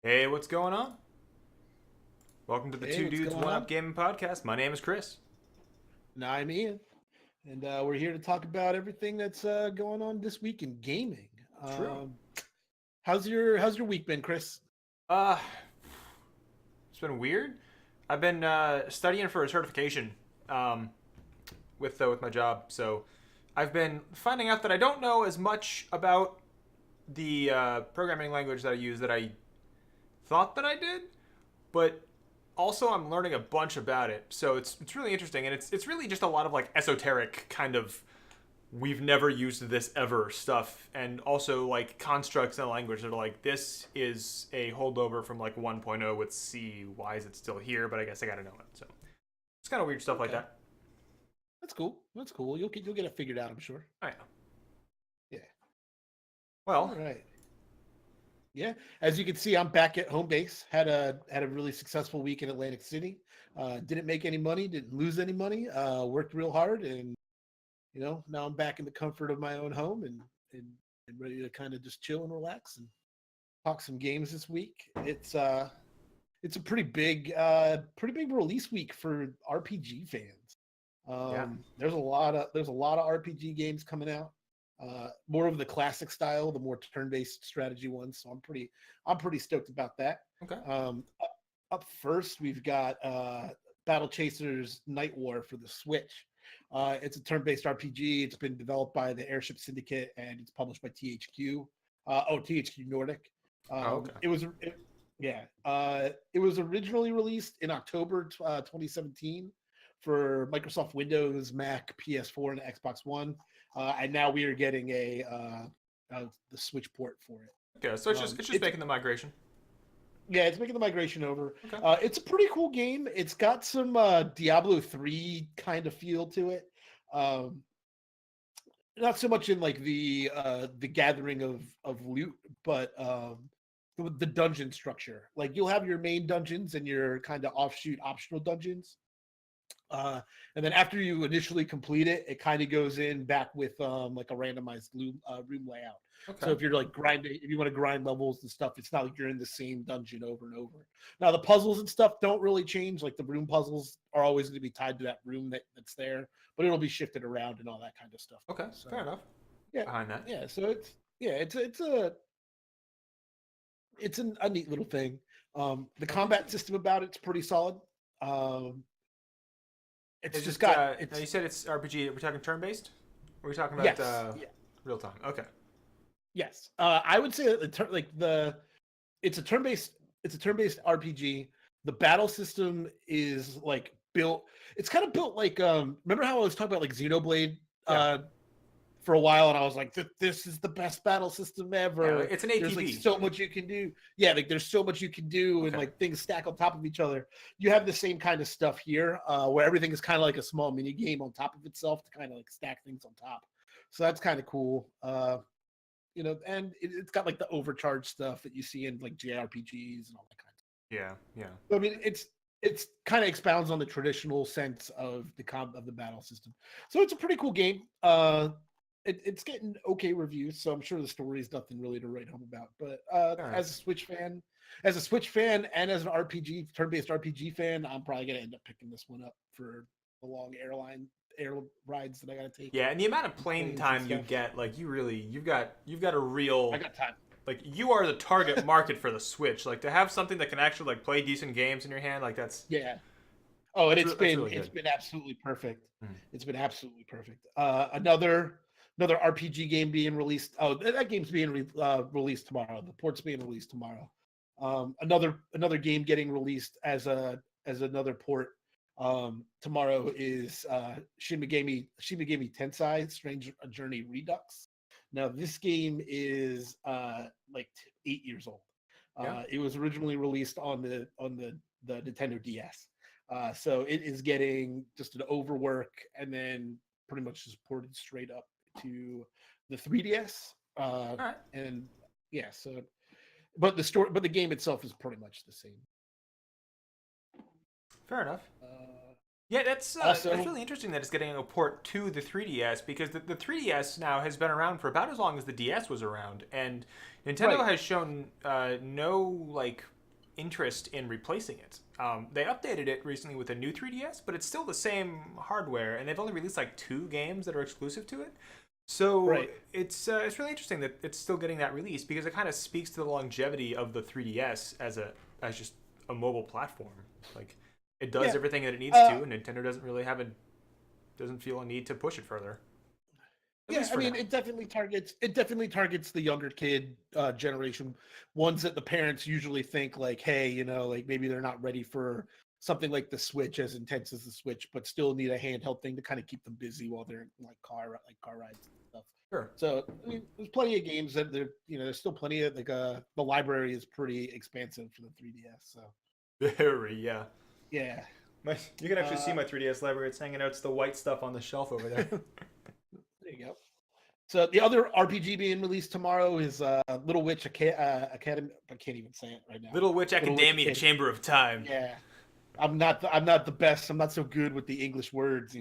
Hey, what's going on? Welcome to the Hey, Two what's Dudes going One on? Up Gaming Podcast. My name is Chris. And I'm Ian, and we're here to talk about everything that's going on this week in gaming. True. Um, how's your week been, Chris? Uh, it's been weird. I've been studying for a certification um, with my job, so I've been finding out that I don't know as much about the programming language that I use that I thought that I did, but also I'm learning a bunch about it. So it's really interesting, and it's really just a lot of like esoteric kind of we've never used this ever stuff, and also like constructs in the language that are like this is a holdover from like 1.0 with C. Why is it still here? But I guess I gotta know it. So it's kind of weird stuff like Okay, that. that's cool. That's cool. You'll get it figured out, I'm sure. I know. Yeah. All Well, right. Yeah. As you can see, I'm back at home base. Had a really successful week in Atlantic City. Didn't make any money. Didn't lose any money. Worked real hard, and now I'm back in the comfort of my own home and, and ready to kind of just chill and relax and talk some games this week. It's a pretty big release week for RPG fans. yeah. There's a lot of RPG games coming out. More of the classic style, the more turn-based strategy ones. So I'm pretty stoked about that. Okay. Up first, we've got Battle Chasers Night War for the Switch. It's a turn-based RPG. It's been developed by the Airship Syndicate and it's published by THQ. THQ Nordic. Oh, okay. Yeah. It was originally released in October 2017 for Microsoft Windows, Mac, PS4, and Xbox One, and now we are getting the Switch port for it. Okay. So it's just It's making the migration. Yeah, it's making the migration over. Okay. It's a pretty cool game. It's got some Diablo 3 kind of feel to it. Um, Not so much in like the gathering of loot, but the dungeon structure. Like you'll have your main dungeons and your kind of offshoot optional dungeons. And then after you initially complete it, it kind of goes in back with like a randomized room layout. So Okay. if you're like grinding, if you want to grind levels and stuff, it's not like you're in the same dungeon over and over. Now the puzzles and stuff don't really change. Like the room puzzles are always going to be tied to that room that's there, but it'll be shifted around and all that kind of stuff too. Okay. Fair So enough. yeah, Behind that. yeah. So it's a neat little thing. The combat RPG. system about it's pretty solid. Um, it's Is just it? got Now it's you said it's RPG. Are we talking turn based? Or are we talking about yes, yeah. real time? Okay. Yes, I would say that it's a turn-based RPG. The battle system is like built. It's kind of built like remember how I was talking about like Xenoblade Yeah. uh, for a while, and I was like, this is the best battle system Yeah. ever. It's an There's like ATB. so much you can do. Yeah, like there's so much you can do, and Okay. like things stack on top of each other. You have the same kind of stuff here, where everything is kind of like a small mini game on top of itself to kind of like stack things on top. So that's kind of cool. And it's got like the overcharged stuff that you see in like JRPGs and all that kind of Yeah. Yeah. stuff. So, I mean, it's kind of expounds on the traditional sense of the battle system. So it's a pretty cool game. It's getting okay reviews, so I'm sure the story is nothing really to write home about. But Fair enough. As a Switch fan, and as an RPG turn-based RPG fan, I'm probably gonna end up picking this one up for the long air rides that I gotta take, Yeah, and the amount of playing planes and time you stuff. get, like you've got a I real got time. like you are the target market for the Switch. Like to have something that can actually like play decent games in your hand, like Yeah. Oh, and that's really it's good. been absolutely perfect. Mm. It's been absolutely perfect. Another RPG game being released. Oh, that game's being released tomorrow. The port's being released tomorrow. Another game getting released as another port tomorrow is Shin Megami Tensei Strange Journey Redux. Now this game is like 8 years old. Yeah. It was originally released on the Nintendo DS. So it is getting just an overwork and then pretty much just ported straight up to the 3DS. All right. And yeah, but the game itself is pretty much the same. Fair enough. Uh, Yeah, that's Also, really interesting that it's getting a port to the 3DS because the 3DS now has been around for about as long as the DS was around, and Nintendo right, has shown no like interest in replacing it. They updated it recently with a new 3DS, but it's still the same hardware, and they've only released like 2 games that are exclusive to it. So Right. it's really interesting that it's still getting that release because it kind of speaks to the longevity of the 3DS as just a mobile platform. Like it does Yeah. everything that it needs to, and Nintendo doesn't feel a need to push it further. At Yeah, least I for mean, now. it definitely targets the younger kid generation, ones that the parents usually think like, hey, like maybe they're not ready for something like the Switch, as intense as the Switch, but still need a handheld thing to kind of keep them busy while they're in like car rides and stuff. Sure. So I mean, there's plenty of games that there's still plenty of like the library is pretty expansive for the 3DS. So Very, yeah. yeah, You can actually see uh, my 3DS library. It's hanging out. It's the white stuff on the shelf over there. there you go. So the other RPG being released tomorrow is Little Witch Academy. I can't even say it right now. Little Witch Little Witch Academia Academy. Chamber of Time. Yeah, I'm not the best. I'm not so good with the English words,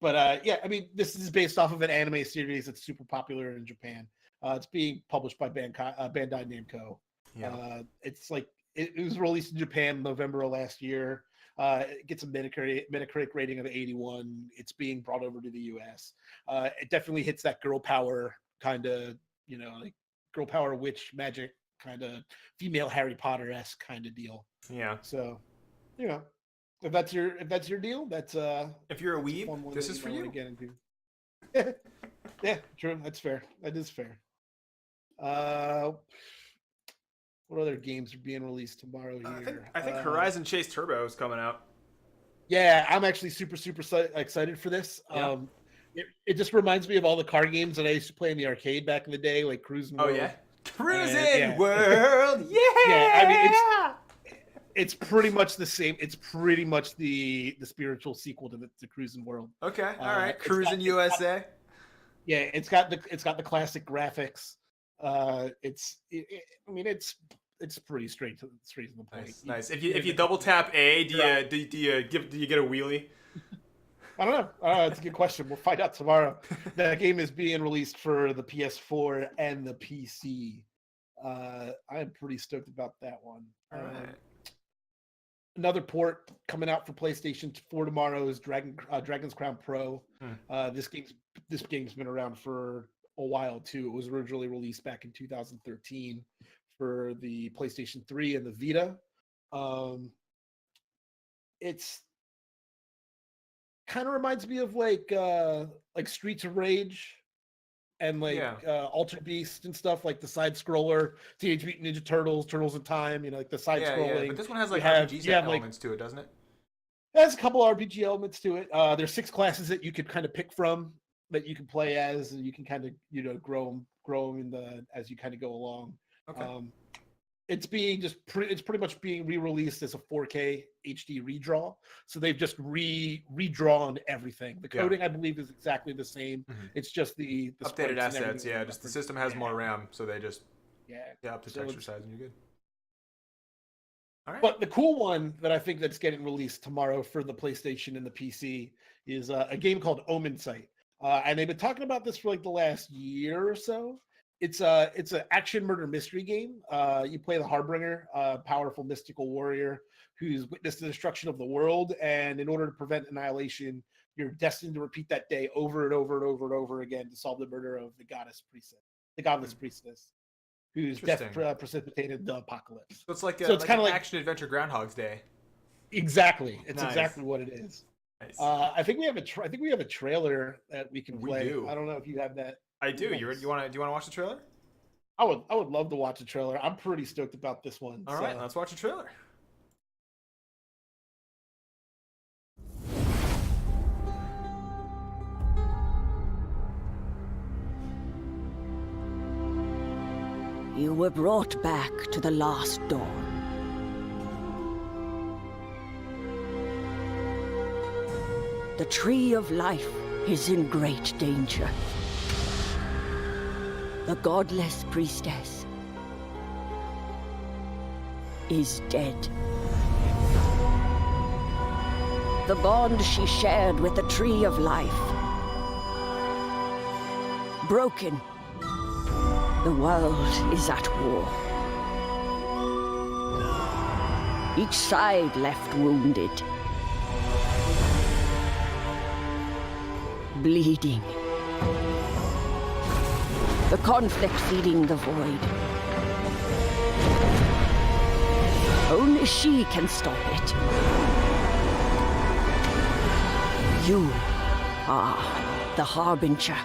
But yeah, I mean, this is based off of an anime series that's super popular in Japan. It's being published by Bandai Namco. Yeah. It's like it was released in Japan November of last year. It gets a Metacritic rating of 81. It's being brought over to the US. It definitely hits that girl power kind of, like girl power witch magic kind of female Harry Potter-esque kind of deal. Yeah. So, if that's your deal, that's If you're a that's fun weeb, one this that is you for might you. wanna get into. Yeah, true. That's fair. That is fair. Uh, what other games are being released tomorrow here? I think Horizon Chase Turbo is coming out. Yeah, I'm actually super excited for this. Yeah. It just reminds me of all the car games that I used to play in the arcade back in the day, like Cruising Oh World. yeah. Cruising yeah. World. Yeah. Yeah, I mean it's pretty much the same. It's pretty much the spiritual sequel to the Cruising World. Okay. All right. It's Cruising USA. Yeah, it's got the classic graphics. I mean, it's pretty straight to the point. Nice. If you double tap A, do you get a wheelie? I don't know. It's a good question. We'll find out tomorrow. That game is being released for the PS4 and the PC. I'm pretty stoked about that one. All right. Another port coming out for PlayStation 4 tomorrow is Dragon's Crown Pro. This game's been around for a while too. It was originally released back in 2013 for the PlayStation 3 and the Vita. It's kind of reminds me of like Streets of Rage and Altered Beast and stuff, like the side scroller, Teenage Mutant Ninja Turtles, Turtles in Time, like the side scrolling. Yeah. But this one has like RPG elements to it, doesn't it? It has a couple RPG elements to it. There's 6 classes that you could kind of pick from that you can play as, and you can kind of grow them as you kind of go along. Okay. It's pretty much being re-released as a 4K HD redraw. So they've just redrawn everything. The coding, I believe, is exactly the same. Mm-hmm. It's just the updated assets. Yeah, just the system has more RAM, so they just up the texture size, and you're good. All right. But the cool one that I think that's getting released tomorrow for the PlayStation and the PC is a game called Omen Sight. And they've been talking about this for like the last year or so. It's an action murder mystery game. You play the Harbinger, a powerful mystical warrior who's witnessed the destruction of the world, and in order to prevent annihilation, you're destined to repeat that day over and over and over and over again to solve the murder of the godless priestess, whose death precipitated the apocalypse. So it's like it's kind of like action adventure Groundhog's Day. Exactly, it's nice. Exactly what it is. Nice. I think we have a trailer that we can play. We do. I don't know if you have that. I do. Nice. Do you want to watch the trailer? I would love to watch the trailer. I'm pretty stoked about this one. All right, let's watch the trailer. You were brought back to the last dawn. The Tree of Life is in great danger. The godless priestess is dead. The bond she shared with the Tree of Life broken. The world is at war. each side left wounded, bleeding. The conflict feeding the void. Only she can stop it. You are the Harbinger.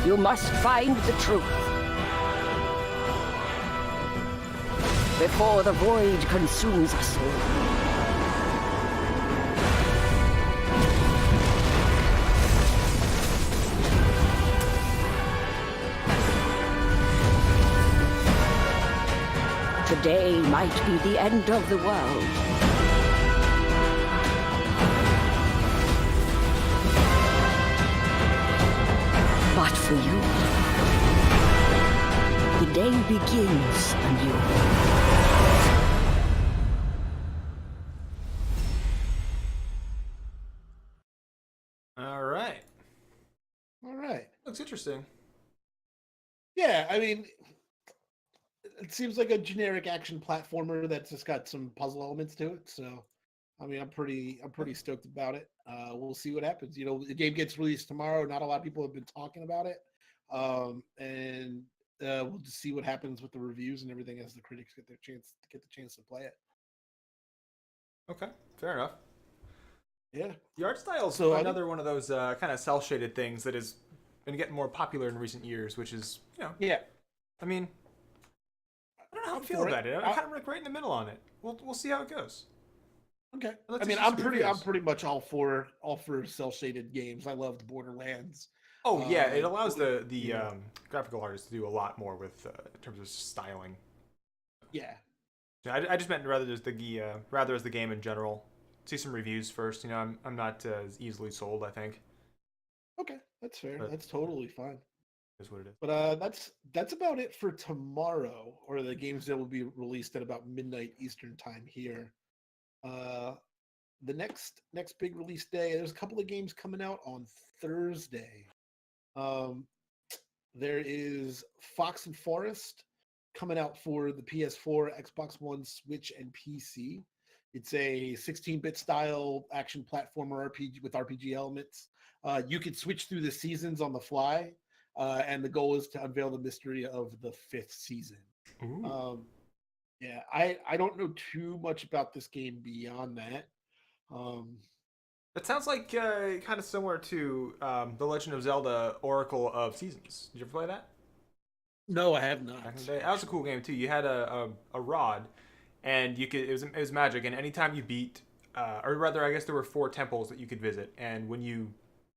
You must find the truth before the void consumes us all. Today might be the end of the world. But for you, the day begins anew. All right. All right. Looks interesting. Yeah, I mean, it seems like a generic action platformer that's just got some puzzle elements to it. So, I mean, I'm pretty stoked about it. We'll see what happens. You know, the game gets released tomorrow. Not a lot of people have been talking about it, and we'll just see what happens with the reviews and everything as the critics get the chance to play it. Okay, fair enough. Yeah. The art style is another one of those kind of cell shaded things that has been getting more popular in recent years, which is, you know, Yeah. I mean, I don't know how I feel about it. I'm kind of like right in the middle on it. We'll see how it goes. Okay. Let's I mean, just I'm pretty much all for cell shaded games. I loved Borderlands. Oh yeah, it allows the yeah. graphical artists to do a lot more with in terms of styling. Yeah. I just meant rather as the game in general. See some reviews first. You know, I'm not as easily sold. I think. Okay, that's fair. But That's totally fine. is what it is. But that's about it for tomorrow, or the games that will be released at about midnight Eastern time here. The next big release day, there's a couple of games coming out on Thursday. There is Fox and Forest coming out for the PS4, Xbox One, Switch, and PC. It's a 16-bit style action platformer RPG with RPG elements. You could switch through the seasons on the fly, and the goal is to unveil the mystery of the 5th season. Yeah, I don't know too much about this game beyond that. It sounds like kind of similar to The Legend of Zelda Oracle of Seasons. Did you ever play that? No, I have not. Back in the day? That was a cool game too. You had a rod, and you could it was magic. And anytime you beat, or rather, I guess there were 4 temples that you could visit. And when you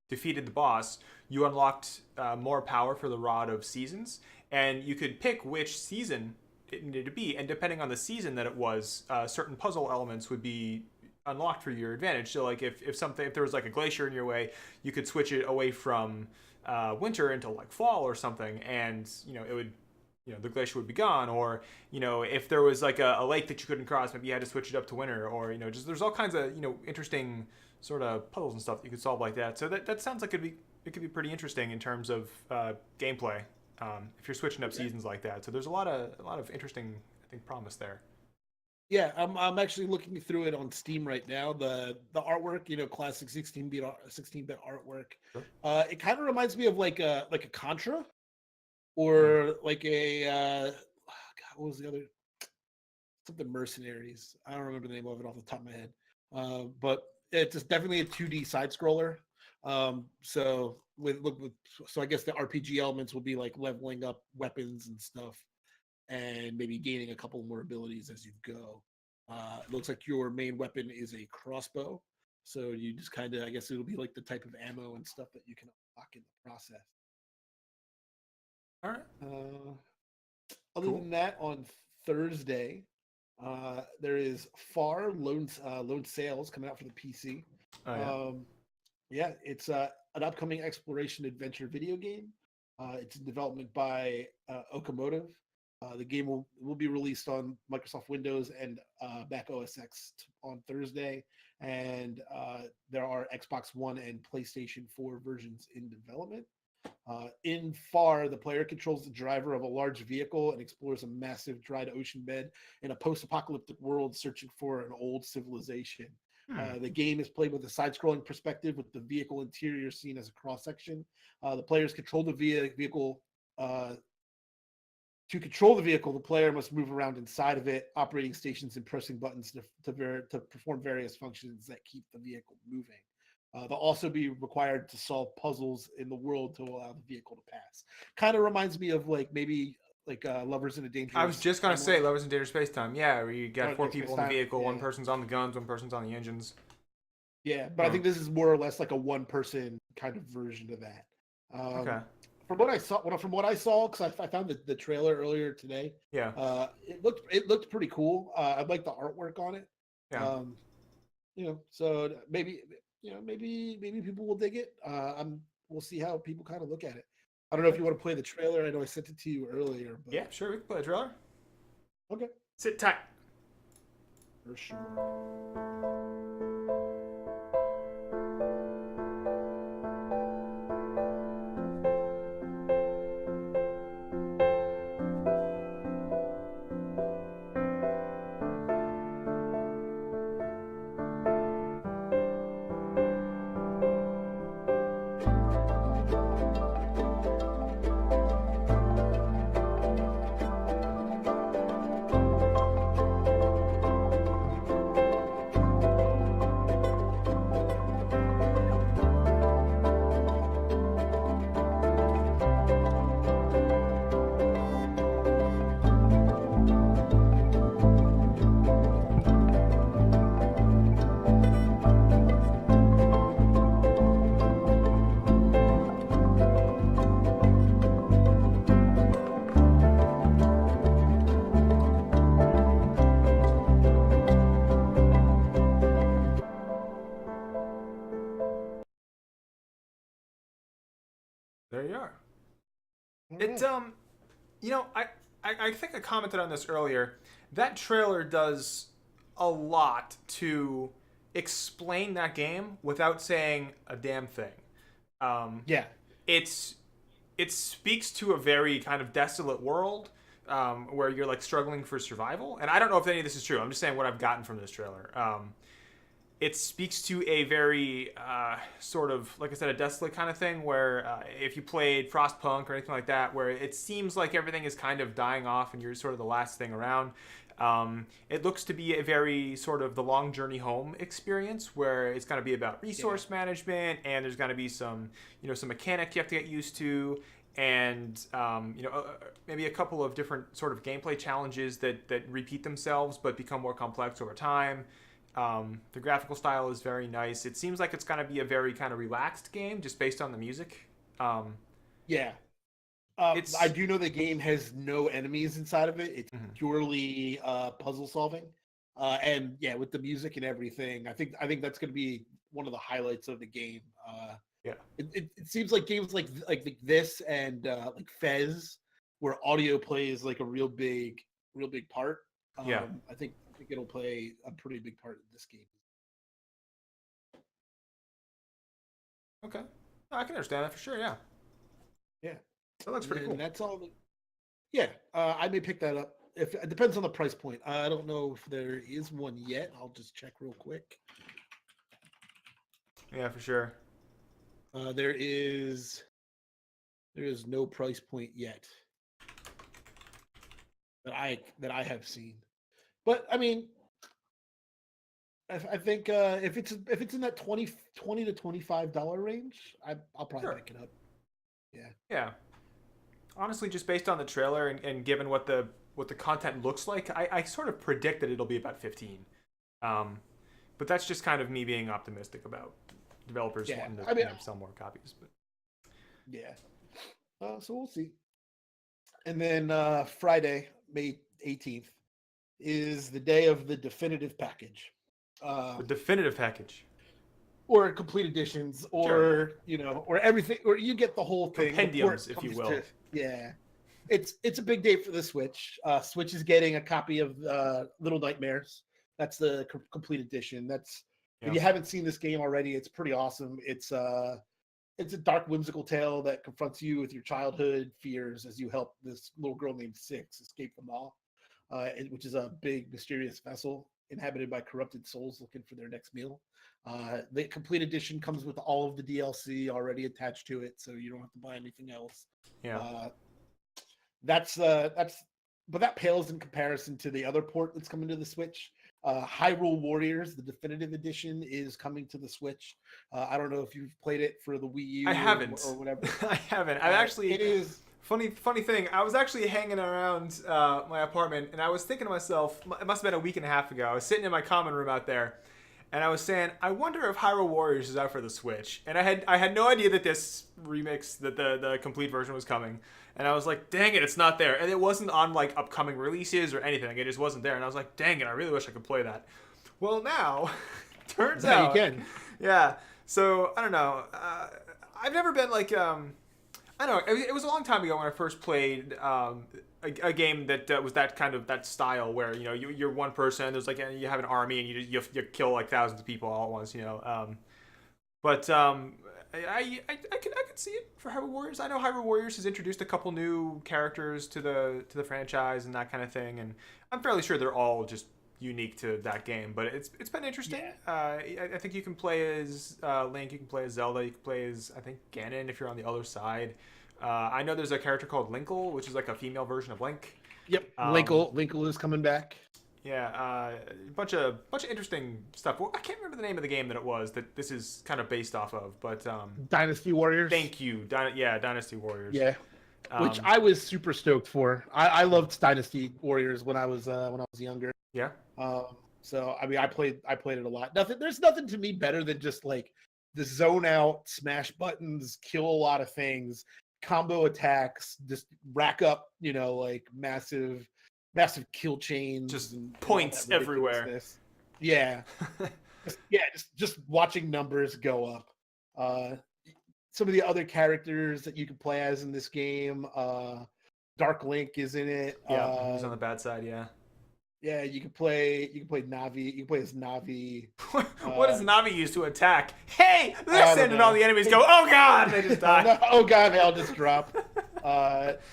defeated the boss, you unlocked more power for the Rod of Seasons, and you could pick which season it needed to be. And depending on the season that it was, certain puzzle elements would be unlocked for your advantage. So like if there was like a glacier in your way, you could switch it away from winter into like fall or something, and it would, the glacier would be gone. Or if there was like a lake that you couldn't cross, maybe you had to switch it up to winter. Or just there's all kinds of interesting sort of puzzles and stuff that you could solve like that. So that sounds like it could be pretty interesting in terms of gameplay, if you're switching up seasons like that. So there's a lot of interesting, I think, promise there. Yeah, I'm actually looking through it on Steam right now. The artwork, classic 16-bit artwork. Sure. It kind of reminds me of like a Contra, or like a God, what was the other, something Mercenaries. I don't remember the name of it off the top of my head. But it's just definitely a 2D side scroller. So I guess the RPG elements will be like leveling up weapons and stuff, and maybe gaining a couple more abilities as you go. It looks like your main weapon is a crossbow, so you just kind of, I guess it'll be like the type of ammo and stuff that you can unlock in the process. All right. Other than that, on Thursday, there is Far Lone Sails coming out for the PC. Oh, yeah. It's an upcoming exploration adventure video game. It's in development by Okamotive. The game will be released on Microsoft Windows and Mac OS X on Thursday, and there are Xbox One and PlayStation 4 versions in development. In Far, the player controls the driver of a large vehicle and explores a massive dried ocean bed in a post-apocalyptic world searching for an old civilization. The game is played with a side-scrolling perspective with the vehicle interior seen as a cross-section. The players control the vehicle. To control the vehicle, the player must move around inside of it, operating stations and pressing buttons to perform various functions that keep the vehicle moving. They'll also be required to solve puzzles in the world to allow the vehicle to pass. Kind of reminds me of maybe Lovers in a Dangerous. I was just gonna say Lovers in Dangerous Space Time. Yeah, where you got 4 people in the vehicle, yeah. one person's on the guns, one person's on the engines. Yeah, but I think this is more or less like a one-person kind of version of that. Okay. From what I saw, because I found the trailer earlier today. Yeah. It looked pretty cool. I like the artwork on it. Yeah. So maybe people will dig it. We'll see how people kind of look at it. I don't know if you want to play the trailer. I know I sent it to you earlier. But... Yeah, sure. We can play the trailer. Okay. Sit tight. For sure. There you are. Right. I think I commented on this earlier. That trailer does a lot to explain that game without saying a damn thing. Yeah. It speaks to a very kind of desolate world where you're like struggling for survival. And I don't know if any of this is true. I'm just saying what I've gotten from this trailer. It speaks to a very sort of, like I said, a desolate kind of thing where if you played Frostpunk or anything like that, where it seems like everything is kind of dying off and you're sort of the last thing around. It looks to be a very sort of the long journey home experience where it's going to be about resource management and there's going to be some mechanics you have to get used to and maybe a couple of different sort of gameplay challenges that repeat themselves but become more complex over time. The graphical style is very nice. It seems like it's going to be a very kind of relaxed game just based on the music. Yeah. I do know the game has no enemies inside of it. It's purely puzzle solving. And yeah, with the music and everything, I think that's going to be one of the highlights of the game. It seems like games like this and like Fez, where audio plays like a real big part. I think it'll play a pretty big part in this game. Okay, I can understand that for sure. Yeah. That looks pretty cool. That's all. I may pick that up. If it depends on the price point. I don't know if there is one yet. I'll just check real quick. Yeah, for sure. There is no price point yet that I have seen. But I mean, I think if it's in that $20 to $25 range, I'll probably pick it up. Yeah. Honestly, just based on the trailer and given what the content looks like, I sort of predict that it'll be about 15. But that's just kind of me being optimistic about developers wanting to sell more copies. But so we'll see. And then Friday, May 18th, is the day of the definitive package. The definitive package. Or complete editions, or or everything, or you get the whole thing. Compendiums, if you will. It's a big day for the Switch. Switch is getting a copy of Little Nightmares. That's the complete edition. If you haven't seen this game already, it's pretty awesome. It's it's a dark, whimsical tale that confronts you with your childhood fears as you help this little girl named Six escape them all, which is a big, mysterious vessel inhabited by corrupted souls looking for their next meal. The complete edition comes with all of the DLC already attached to it, so you don't have to buy anything else. Yeah. But that pales in comparison to the other port that's coming to the Switch. Hyrule Warriors, the definitive edition, is coming to the Switch. I don't know if you've played it for the Wii U I haven't. or whatever. I haven't. I've actually. It is funny thing. I was actually hanging around my apartment, and I was thinking to myself, it must have been a week and a half ago. I was sitting in my common room out there, and I was saying, I wonder if Hyrule Warriors is out for the Switch. And I had no idea that this remix, that the complete version was coming. And I was like, dang it, it's not there. And it wasn't on like upcoming releases or anything. It just wasn't there. And I was like, dang it, I really wish I could play that. Well, now, turns out you can. Yeah. So I don't know. I've never been like I don't know. It was a long time ago when I first played a game that was that kind of that style where you're one person. There's like you have an army and you kill like thousands of people all at once. But I could see it for Hyrule Warriors. I know Hyrule Warriors has introduced a couple new characters to the franchise and that kind of thing, and I'm fairly sure they're all just unique to that game. But it's been interesting. Yeah. I think you can play as Link, you can play as Zelda, you can play as I think Ganon if you're on the other side. I know there's a character called Linkle, which is like a female version of Link. Yep, Linkle is coming back. Yeah, a bunch of interesting stuff. Well, I can't remember the name of the game that it was that this is kind of based off of, but Dynasty Warriors. Thank you, Dynasty Warriors. Yeah, which I was super stoked for. I loved Dynasty Warriors when I was younger. Yeah. So I mean, I played it a lot. There's nothing to me better than just like the zone out, smash buttons, kill a lot of things, combo attacks, just rack up, like massive kill chains, just and points everywhere. Yeah. just watching numbers go up. Some of the other characters that you can play as in this game, Dark Link is in it. Yeah, he's on the bad side. Yeah, you can play Navi. You can play as Navi. What does Navi use to attack? Hey, listen! And all the enemies go, oh god! They just die. Oh god, they'll just drop.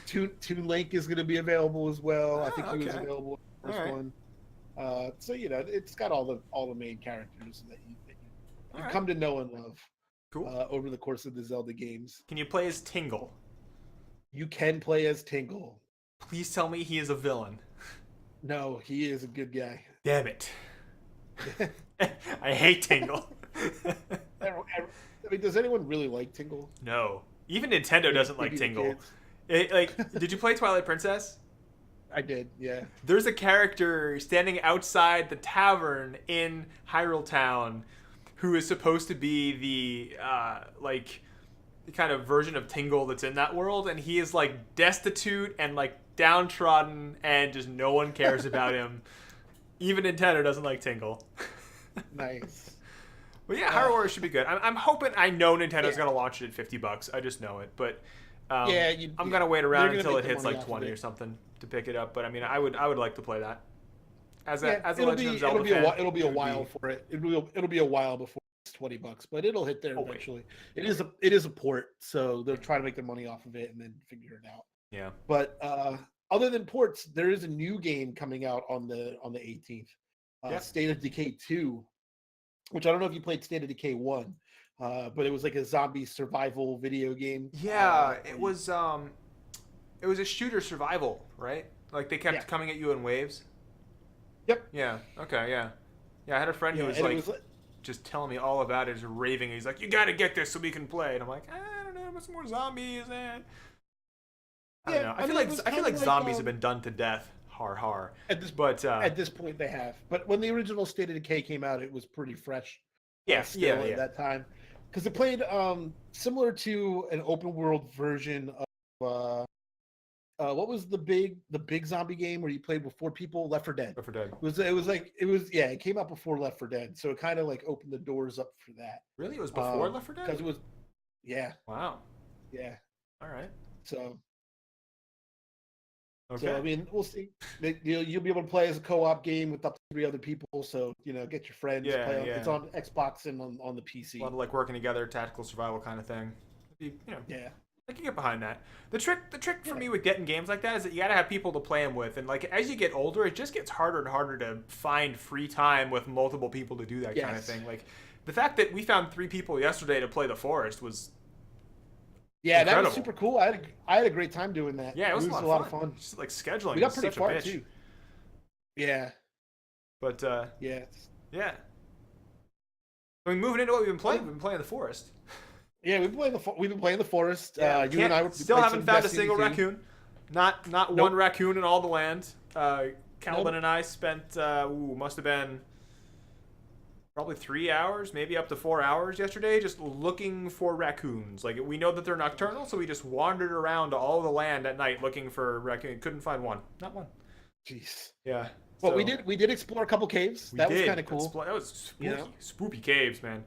Toon Link is going to be available as well. I think he was available in the first one. So it's got all the main characters that you come to know and love. Cool. Over the course of the Zelda games. Can you play as Tingle? You can play as Tingle. Please tell me he is a villain. No, he is a good guy. Damn it. I hate Tingle. I mean, does anyone really like Tingle? No. Even Nintendo doesn't like Tingle. Did you play Twilight Princess? I did, yeah. There's a character standing outside the tavern in Hyrule Town who is supposed to be the kind of version of Tingle that's in that world, and he is like destitute and like downtrodden, and just no one cares about him. Even Nintendo doesn't like Tingle. Nice. But yeah, Hyrule Warriors should be good. I'm hoping. I know Nintendo's gonna launch it at $50. I just know it, but I'm gonna wait around until it hits like 20 or something to pick it up. But I mean, I would like to play that. As a Legend of Zelda fan, it'll be a while for it. It'll be a while before it's $20, but it'll hit there eventually. It is a port, so they're trying to make their money off of it and then figure it out. Yeah. But other than ports, there is a new game coming out on the 18th. State of Decay 2, which I don't know if you played State of Decay 1, but it was like a zombie survival video game. Yeah, it was a shooter survival, right? Like they kept coming at you in waves. Yep. Yeah. Okay. Yeah. Yeah. I had a friend who was just telling me all about it, just raving. He's like, "You got to get this so we can play." And I'm like, "I don't know, what's more zombies?" And I don't know. I feel like zombies have been done to death. Har. At this point, they have. But when the original State of Decay came out, it was pretty fresh. At that time, because it played similar to an open world version of what was the big zombie game where you played with 4 people? Left 4 Dead. Left 4 Dead. It came out before Left 4 Dead, so it kind of like opened the doors up for that. Really, it was before Left 4 Dead. Because it was, Wow. Yeah. All right. So. Okay. So I mean, we'll see. You'll be able to play as a co-op game with up to 3 other people. So get your friends. Play on, it's on Xbox and on the PC. A lot of like working together, tactical survival kind of thing. Yeah. I can get behind that. The trick for me with getting games like that is that you gotta have people to play them with, and like as you get older, it just gets harder and harder to find free time with multiple people to do that kind of thing. Like the fact that we found 3 people yesterday to play The Forest was incredible. That was super cool. I had a great time doing that. Yeah, it was a lot of fun. fun. Just like scheduling. We got was pretty such far a bitch. too. Yeah. But Yeah. yeah. I mean, moving into what we've been playing, we've been playing The Forest. Yeah, we've been playing the Forest. You and I still haven't found a single raccoon. Not one raccoon in all the land. Calvin and I spent must have been probably 3 hours, maybe up to 4 hours yesterday, just looking for raccoons. Like we know that they're nocturnal, so we just wandered around all the land at night looking for raccoon. Couldn't find one. Not one. Jeez. Yeah. Well, we did explore a couple caves. That was kind of cool. That was spooky. Spooky caves, man.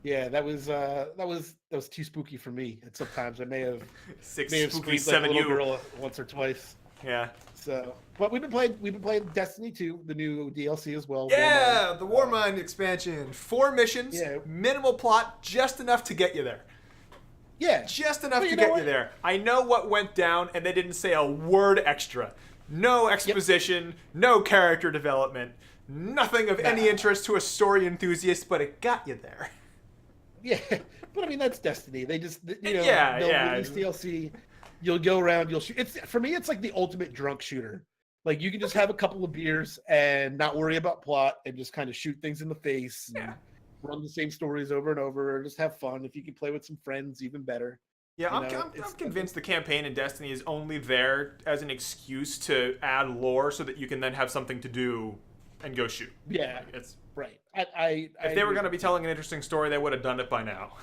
Yeah, that was too spooky for me. And sometimes I may have spooky screamed 7 like a little girl once or twice. Yeah. So, but we've been playing Destiny 2, the new DLC as well. Yeah, the Warmind expansion. 4 missions, minimal plot, just enough to get you there. Yeah. Just enough to get you there. I know what went down, and they didn't say a word extra. No exposition, no character development, nothing of any interest to a story enthusiast, but it got you there. Yeah, but I mean that's Destiny. They just they'll release DLC. You'll go around. You'll shoot. For me, it's like the ultimate drunk shooter. Like you can just have a couple of beers and not worry about plot and just kind of shoot things in the face. And run the same stories over and over. Or just have fun. If you can play with some friends, even better. Yeah, I'm convinced the campaign in Destiny is only there as an excuse to add lore so that you can then have something to do and go shoot. Yeah, it's right. If they were going to be telling an interesting story, they would have done it by now.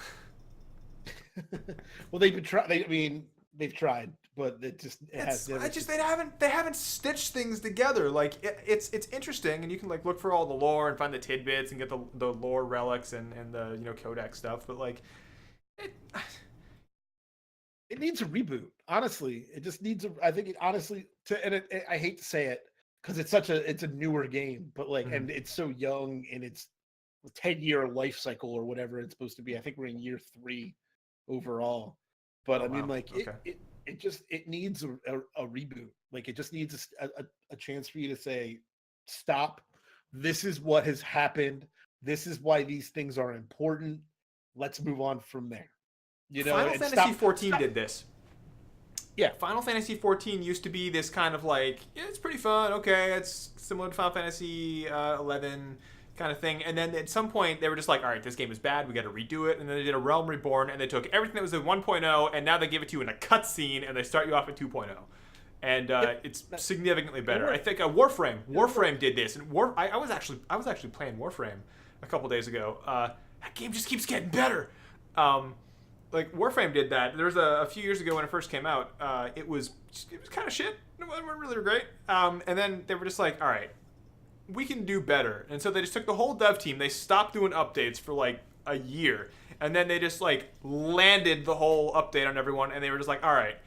Well, they've tried, but they haven't stitched things together. Like it's interesting, and you can like look for all the lore and find the tidbits and get the lore relics and the codex stuff, but like it needs a reboot. Honestly, it just needs I hate to say it because it's a newer game, but like, and it's so young and it's a 10-year life cycle or whatever it's supposed to be. I think we're in year 3 overall, but it needs a reboot. Like it just needs a chance for you to say, stop. This is what has happened. This is why these things are important. Let's move on from there. Final Fantasy XIV did this. Yeah, Final Fantasy XIV used to be this kind of like, it's pretty fun, okay, it's similar to Final Fantasy 11 kind of thing. And then at some point, they were just like, all right, this game is bad, we got to redo it. And then they did a Realm Reborn, and they took everything that was in 1.0, and now they give it to you in a cutscene, and they start you off at 2.0. And it's significantly better. I think Warframe did this, and I was actually playing Warframe a couple days ago. That game just keeps getting better. Like Warframe did that. There was a few years ago when it first came out. It was kind of shit. It wasn't really great. And then they were just like, all right, we can do better. And so they just took the whole dev team. They stopped doing updates for like a year, and then they just like landed the whole update on everyone. And they were just like, all right,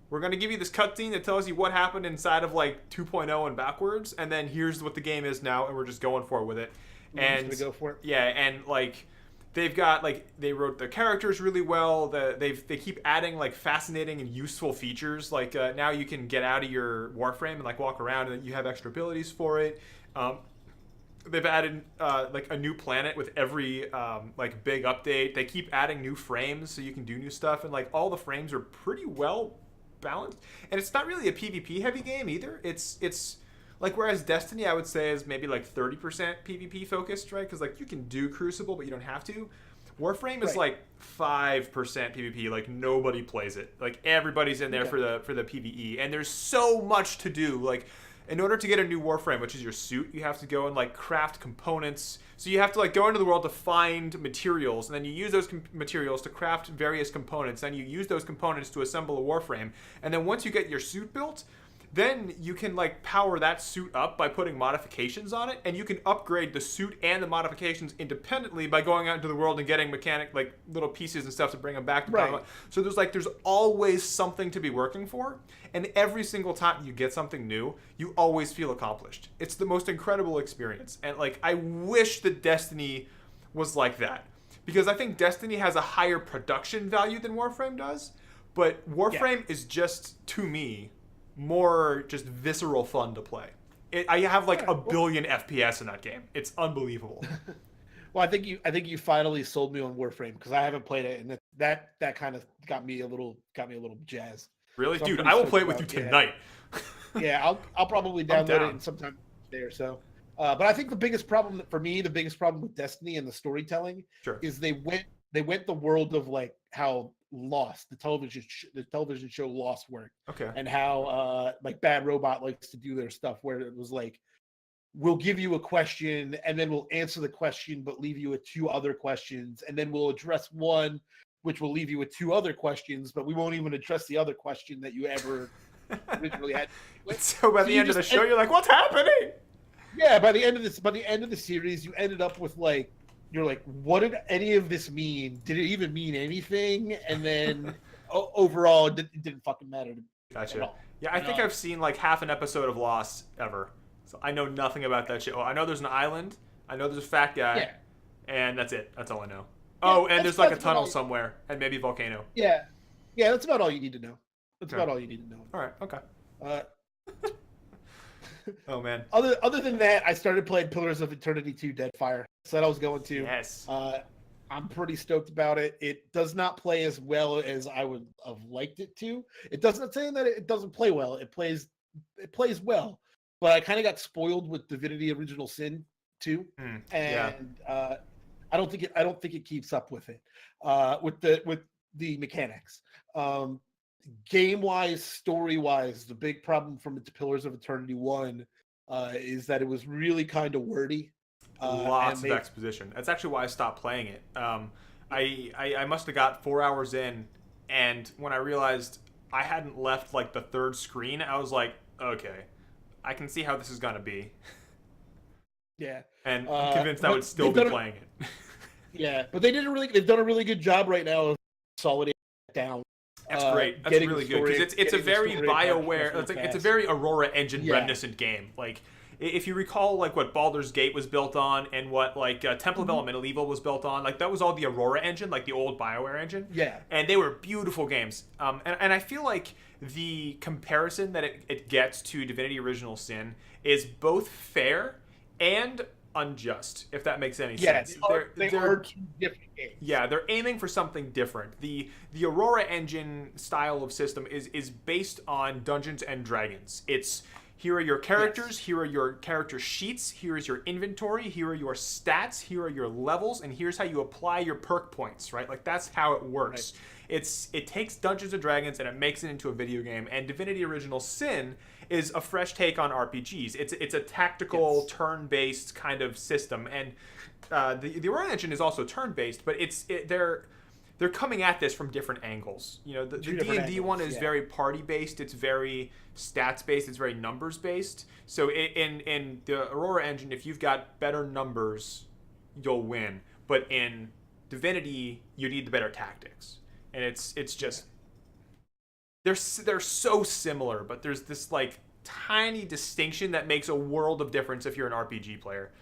we're gonna give you this cutscene that tells you what happened inside of like 2.0 and backwards, and then here's what the game is now, and we're just going for it with it. And just gonna go for it. Yeah, and like. They've got like they wrote the characters really well. They keep adding like fascinating and useful features. Like now you can get out of your Warframe and like walk around, and you have extra abilities for it. They've added like a new planet with every like big update. They keep adding new frames so you can do new stuff, and like all the frames are pretty well balanced. And it's not really a PvP heavy game either. It's like, whereas Destiny, I would say, is maybe like 30% PvP focused, right? Because like you can do Crucible, but you don't have to. Warframe is like 5% PvP. Like nobody plays it. Like everybody's in there for the PvE, and there's so much to do. Like in order to get a new Warframe, which is your suit, you have to go and like craft components. So you have to like go into the world to find materials, and then you use those materials to craft various components. Then you use those components to assemble a Warframe, and then once you get your suit built, then you can like power that suit up by putting modifications on it, and you can upgrade the suit and the modifications independently by going out into the world and getting like little pieces and stuff to bring them back to power. So there's always something to be working for, and every single time you get something new, you always feel accomplished. It's the most incredible experience, and like I wish that Destiny was like that. because I think Destiny has a higher production value than Warframe does, but Warframe is just, to me, more just visceral fun to play. I have like a billion FPS in that game. It's unbelievable. Well, I think you finally sold me on Warframe because I haven't played it, and that kind of got me a little jazzed. Really, So dude? I will play it with you tonight. Yeah, I'll probably download it sometime today or so. But I think the biggest problem for me, the biggest problem with Destiny and the storytelling, is they went the world of like how Lost, the television show Lost worked, and how like Bad Robot likes to do their stuff, where it was like, we'll give you a question and then we'll answer the question but leave you with two other questions, and then we'll address one which will leave you with two other questions, but we won't even address the other question that you ever originally had. So by the end of the show, you're like, what's happening? Yeah, by the end of the series, you ended up with like, you're like, what did any of this mean? Did it even mean anything? And then overall, it didn't fucking matter to me. Gotcha. Yeah, I think I've seen like half an episode of Lost ever. So I know nothing about that show. I know there's an island. I know there's a fat guy. And that's it. That's all I know. And there's like a tunnel somewhere, and maybe a volcano. Yeah, that's about all you need to know. That's about all you need to know. All right. Okay. Oh man. Other than that, I started playing Pillars of Eternity 2: Deadfire. Said I was going to. Yes. I'm pretty stoked about it. It does not play as well as I would have liked it to. It doesn't say that it doesn't play well. It plays well, but I kind of got spoiled with Divinity: Original Sin 2, and I don't think it keeps up with it, with the mechanics. Game wise, story wise, the big problem from Pillars of Eternity 1 is that it was really kind of wordy. Lots of exposition. That's actually why I stopped playing it. I must have got 4 hours in, and when I realized I hadn't left like the third screen, I was like, okay, I can see how this is gonna be. Yeah. And I'm convinced I would still be playing it. Yeah, but they've done a really good job right now of consolidating it down. That's great. That's really good because it's a very BioWare. It's a very Aurora Engine reminiscent game. Like, if you recall, like what Baldur's Gate was built on, and what like Temple of Elemental Evil was built on, like that was all the Aurora Engine, like the old BioWare engine. Yeah. And they were beautiful games. And I feel like the comparison that it gets to Divinity: Original Sin is both fair and unjust, if that makes any sense. They are two different games. Yeah, they're aiming for something different. The Aurora Engine style of system is based on Dungeons and Dragons. It's, here are your characters, here are your character sheets, here is your inventory, here are your stats, here are your levels, and here's how you apply your perk points, right? Like, that's how it works. Right. It takes Dungeons and Dragons and it makes it into a video game, and Divinity: Original Sin is a fresh take on RPGs. It's a tactical, turn-based kind of system, and the Aurora Engine is also turn-based, but they're coming at this from different angles. You know, the D&D one is very party-based. It's very stats-based. It's very numbers-based. So in the Aurora Engine, if you've got better numbers, you'll win. But in Divinity, you need the better tactics, and it's just. They're so similar, but there's this like tiny distinction that makes a world of difference if you're an RPG player.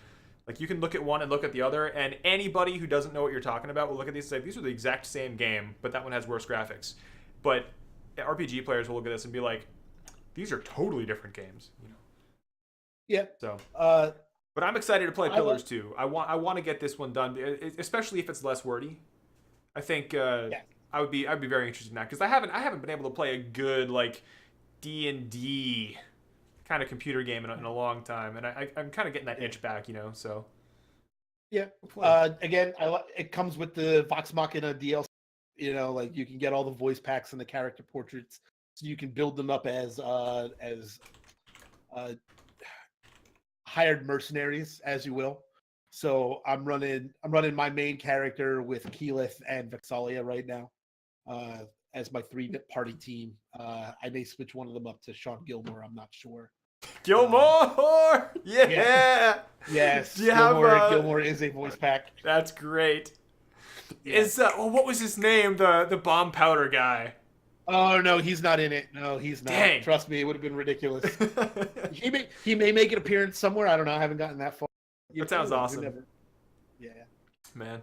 Like, you can look at one and look at the other, and anybody who doesn't know what you're talking about will look at these and say, these are the exact same game, but that one has worse graphics. But RPG players will look at this and be like, these are totally different games. You know? Yeah. So, but I'm excited to play Pillars too. I want to get this one done, especially if it's less wordy. I think. I'd be very interested in that, because I haven't been able to play a good like D&D kind of computer game in a long time, and I'm kind of getting that itch back, you know. So yeah, again, it comes with the Vox Machina DLC. You know, like you can get all the voice packs and the character portraits, so you can build them up as hired mercenaries, as you will. So I'm running my main character with Keyleth and Vexalia right now. As my 3-bit party team. I may switch one of them up to Sean Gilmore. I'm not sure. Gilmore! Yeah! Yes. Gilmore is a voice pack. That's great. Yeah. What was his name? The bomb powder guy. Oh, no, he's not in it. No, he's not. Dang. Trust me, it would have been ridiculous. he may make an appearance somewhere. I don't know. I haven't gotten that far. That sounds awesome. Yeah. Man.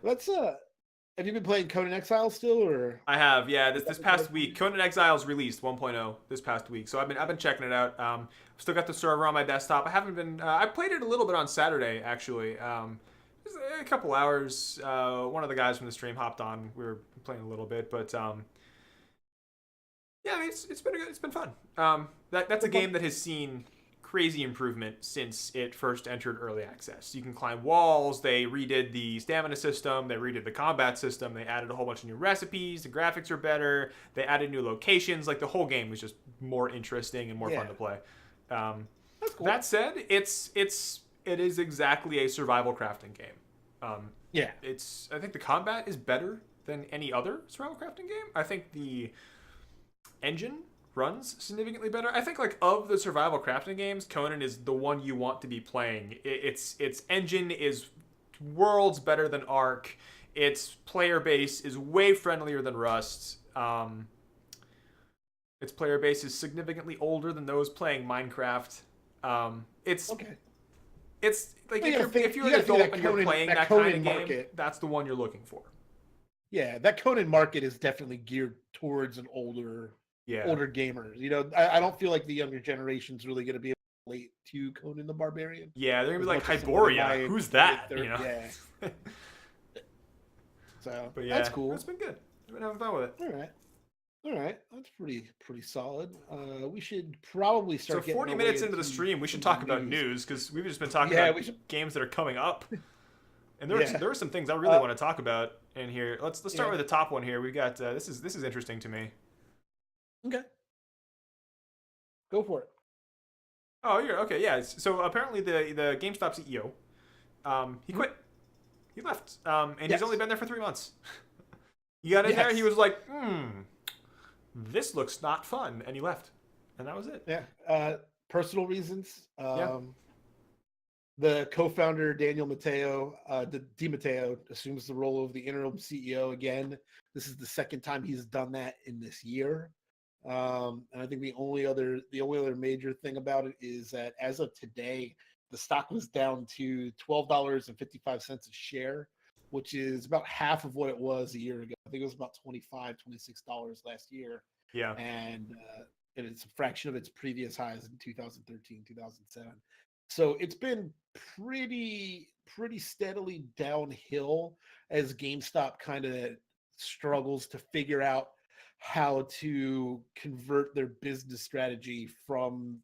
Have you been playing Conan Exile still, or? I have, yeah. This past week, Conan Exiles released 1.0 this past week, so I've been checking it out. I've still got the server on my desktop. I haven't been. I played it a little bit on Saturday actually. Just a couple hours. One of the guys from the stream hopped on. We were playing a little bit, but yeah, I mean, it's been it's been fun. That's a game that has seen crazy improvement since it first entered early access. You can climb walls. They redid the stamina system. They redid the combat system. They added a whole bunch of new recipes. The graphics are better. They added new locations. Like the whole game was just more interesting and more fun to play. That's cool. That said, it is exactly a survival crafting game. Yeah. I think the combat is better than any other survival crafting game. I think the engine runs significantly better. I think like of the survival crafting games, Conan is the one you want to be playing. Its engine is worlds better than Ark. Its player base is way friendlier than Rust. Its player base is significantly older than those playing Minecraft. It's okay. It's like Well, if you're an adult and you're playing that kind of game, that's the one you're looking for. Yeah, that Conan market is definitely geared towards an older gamers. You know, I don't feel like the younger generation's really going to be able to relate to Conan the Barbarian. Yeah, they're gonna be like Hyboria. Who's that? You know? Yeah. So, but yeah, that's cool. It's been good. I've been having fun with it. All right, that's pretty solid. We should probably start. So 40 minutes into the stream, we should talk about news because we've just been talking about games that are coming up. And there are some things I really want to talk about in here. Let's start with the top one here. We got this is interesting to me. Okay. Go for it. Oh, you're okay. Yeah. So apparently the GameStop CEO, he quit. He left. And he's only been there for 3 months. He got in there. He was like, this looks not fun, and he left, and that was it. Yeah. Personal reasons. The co-founder Daniel Matteo, Di Matteo, assumes the role of the interim CEO again. This is the second time he's done that in this year. And I think the only other major thing about it is that as of today, the stock was down to $12.55 a share, which is about half of what it was a year ago. I think it was about $25, $26 last year. Yeah. And it's a fraction of its previous highs in 2013, 2007. So it's been pretty steadily downhill as GameStop kind of struggles to figure out how to convert their business strategy from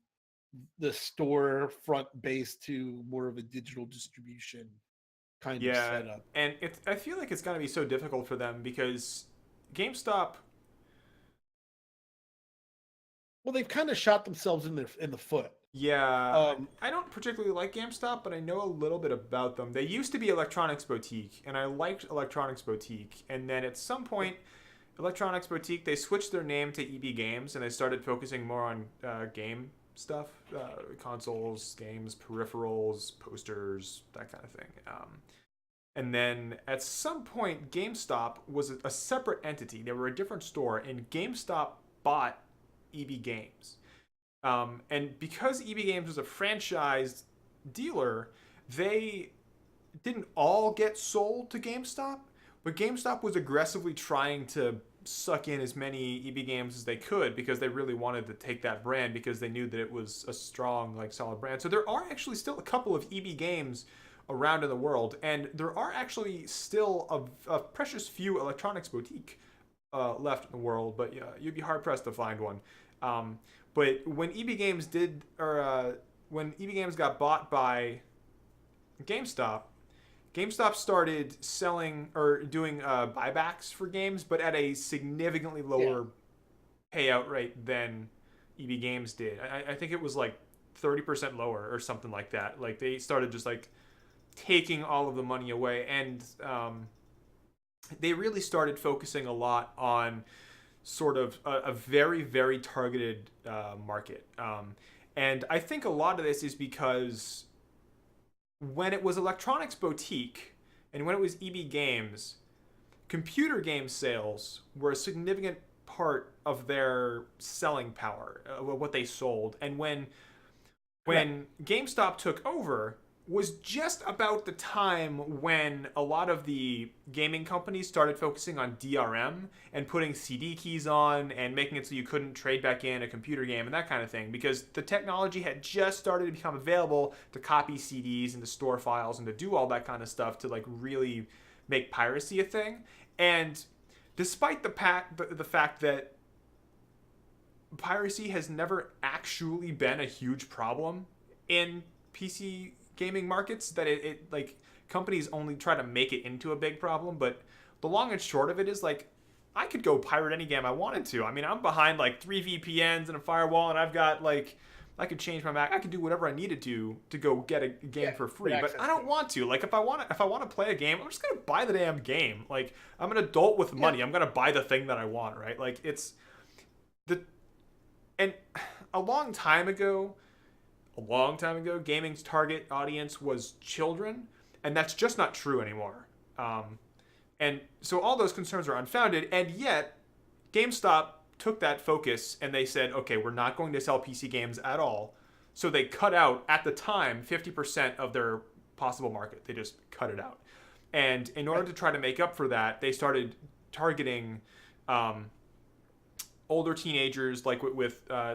the store front base to more of a digital distribution kind of setup. And I feel like it's going to be so difficult for them because GameStop, well, they've kind of shot themselves in the foot. Yeah, I don't particularly like GameStop, but I know a little bit about them. They used to be Electronics Boutique, and I liked Electronics Boutique. And then at some point, Electronics Boutique, they switched their name to EB Games, and they started focusing more on game stuff, consoles, games, peripherals, posters, that kind of thing. And then at some point, GameStop was a separate entity. They were a different store, and GameStop bought EB Games. And because EB Games was a franchised dealer, they didn't all get sold to GameStop, but GameStop was aggressively trying to suck in as many EB Games as they could because they really wanted to take that brand because they knew that it was a strong, solid brand. So there are actually still a couple of EB Games around in the world, and there are actually still a precious few Electronics Boutique left in the world, but you'd be hard-pressed to find one. But when EB Games when EB Games got bought by GameStop, GameStop started selling or doing buybacks for games, but at a significantly lower payout rate than EB Games did. I think it was 30% lower or something like that. Like they started just taking all of the money away, and they really started focusing a lot on sort of a very, very targeted market. And I think a lot of this is because when it was Electronics Boutique and when it was EB Games, computer game sales were a significant part of their selling power, what they sold. And when GameStop took over, was just about the time when a lot of the gaming companies started focusing on DRM and putting CD keys on and making it so you couldn't trade back in a computer game and that kind of thing, because the technology had just started to become available to copy CDs and to store files and to do all that kind of stuff to like really make piracy a thing. And despite the fact that piracy has never actually been a huge problem in PC gaming markets, that it like companies only try to make it into a big problem, but the long and short of it is like I could go pirate any game I wanted to. I mean, I'm behind like 3 VPNs and a firewall, and I've got like I could change my Mac. I could do whatever I needed to go get a game for free, but I don't want to. Like if I want to play a game, I'm just gonna buy the damn game. Like I'm an adult with money. I'm gonna buy the thing that I want, right? Like it's the and a long time ago, gaming's target audience was children, and that's just not true anymore. And so all those concerns are unfounded, and yet GameStop took that focus and they said, okay, we're not going to sell PC games at all. So they cut out, at the time, 50% of their possible market. They just cut it out. And in order to try to make up for that, they started targeting older teenagers, like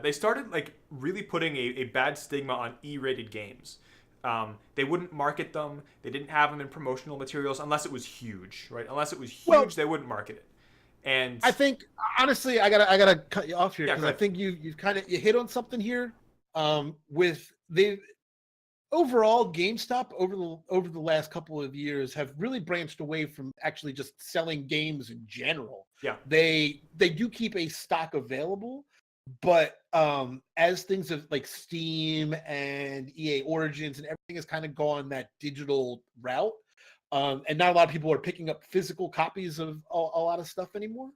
they started like really putting a bad stigma on E-rated games. They wouldn't market them. They didn't have them in promotional materials unless it was huge, right? Unless it was huge, they wouldn't market it. And I think honestly, I gotta cut you off here because I think you've kind of hit on something here. With the overall GameStop over the last couple of years have really branched away from actually just selling games in general. Yeah, they do keep a stock available, but as things have like Steam and EA Origins and everything has kind of gone that digital route, and not a lot of people are picking up physical copies of a lot of stuff anymore.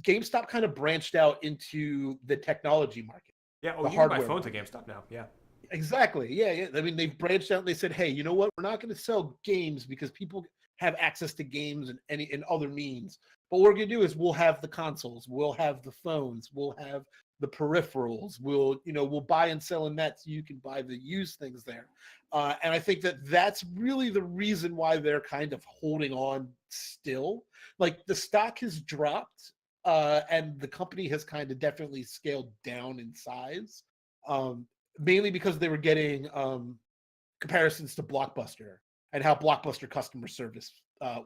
GameStop kind of branched out into the technology market. Yeah, you can buy phones at GameStop now. Yeah. Exactly. Yeah. I mean, they've branched out and they said, hey, you know what? We're not going to sell games because people have access to games and other means. But what we're going to do is we'll have the consoles, we'll have the phones, we'll have the peripherals, we'll buy and sell in that so you can buy the used things there. And I think that's really the reason why they're kind of holding on still. Like the stock has dropped and the company has kind of definitely scaled down in size. Mainly because they were getting comparisons to Blockbuster and how Blockbuster customer service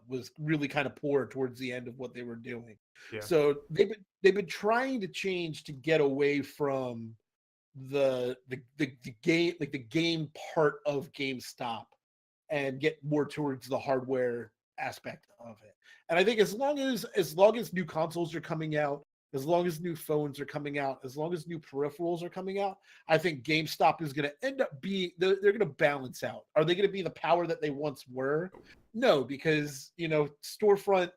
was really kind of poor towards the end of what they were doing. Yeah. So they've been trying to change to get away from the game, like the game part of GameStop, and get more towards the hardware aspect of it. And I think as long as new consoles are coming out, as long as new phones are coming out, as long as new peripherals are coming out, I think GameStop is going to end up they're going to balance out. Are they going to be the power that they once were? No, because storefront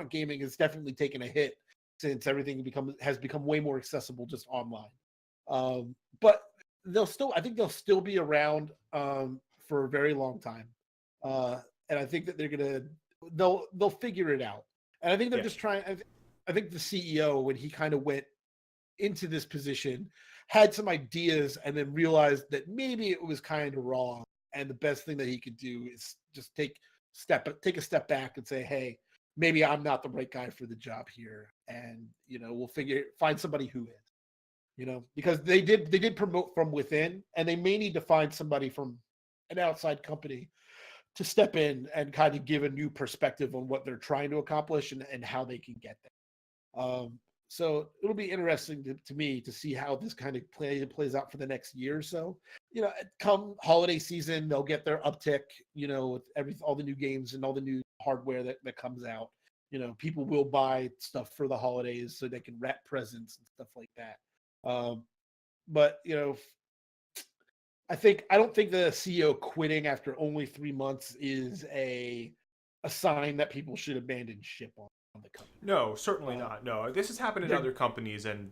gaming has definitely taken a hit since everything has become way more accessible just online. But I think they'll still be around for a very long time, and I think that they'll figure it out. And I think they're just trying. I think the CEO, when he kind of went into this position, had some ideas and then realized that maybe it was kind of wrong. And the best thing that he could do is just take a step back and say, hey, maybe I'm not the right guy for the job here. And, we'll find somebody who is, because they did promote from within, and they may need to find somebody from an outside company to step in and kind of give a new perspective on what they're trying to accomplish and how they can get there. So it'll be interesting to me to see how this kind of plays out for the next year or so. Come holiday season, they'll get their uptick, with all the new games and all the new hardware that comes out. People will buy stuff for the holidays so they can wrap presents and stuff like that. But I don't think the CEO quitting after only 3 months is a sign that people should abandon ship on the company. No, certainly not. No, this has happened in other companies, and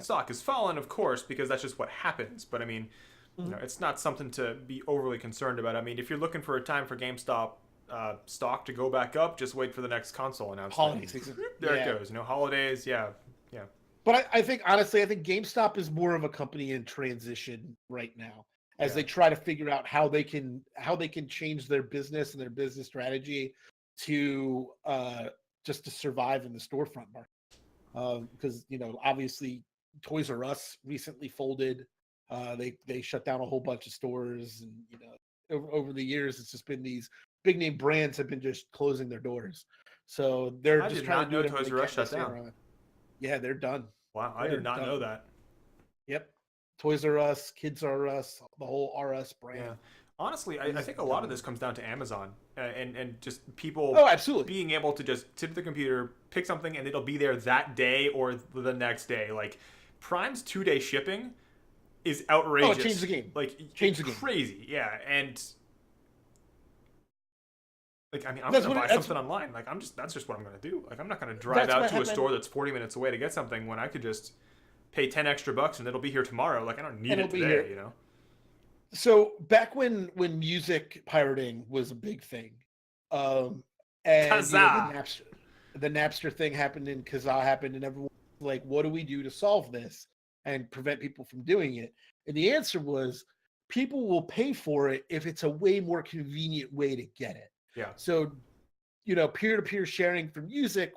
stock has fallen, of course, because that's just what happens. But I mean, it's not something to be overly concerned about. I mean, if you're looking for a time for GameStop stock to go back up, just wait for the next console announcement. Holiday season. There it goes. Holidays. Yeah. But I think honestly, GameStop is more of a company in transition right now. as they try to figure out how they can change their business and their business strategy to just to survive in the storefront market. Because obviously Toys R Us recently folded. They shut down a whole bunch of stores, and over the years it's just been these big name brands have been just closing their doors. So they're I just did trying not to do know whatever Toys they R Us can shut to stay down. around. Yeah, they're done. Wow, I They're did not done. know that. Yep. Toys R Us, Kids R Us, the whole RS brand. Yeah. Honestly, I is think a lot of this comes down to Amazon and just people Oh, absolutely. being able to just sit at the computer, pick something, and it'll be there that day or the next day. Like Prime's 2-day shipping is outrageous. Oh, it changed the game. Like Changed the game. crazy, yeah. And like, I mean, I'm That's gonna what buy it- something online. Like, that's just what I'm gonna do. Like, I'm not gonna drive That's out what to a happened. store that's 40 minutes away to get something when I could just pay 10 extra bucks and it'll be here tomorrow. Like, I don't need And it it'll be today, here. So back when music pirating was a big thing, and Kazaa. the Napster thing happened and Kazaa happened, and everyone was like, what do we do to solve this and prevent people from doing it? And the answer was, people will pay for it if it's a way more convenient way to get it. Yeah. So, peer-to-peer sharing for music,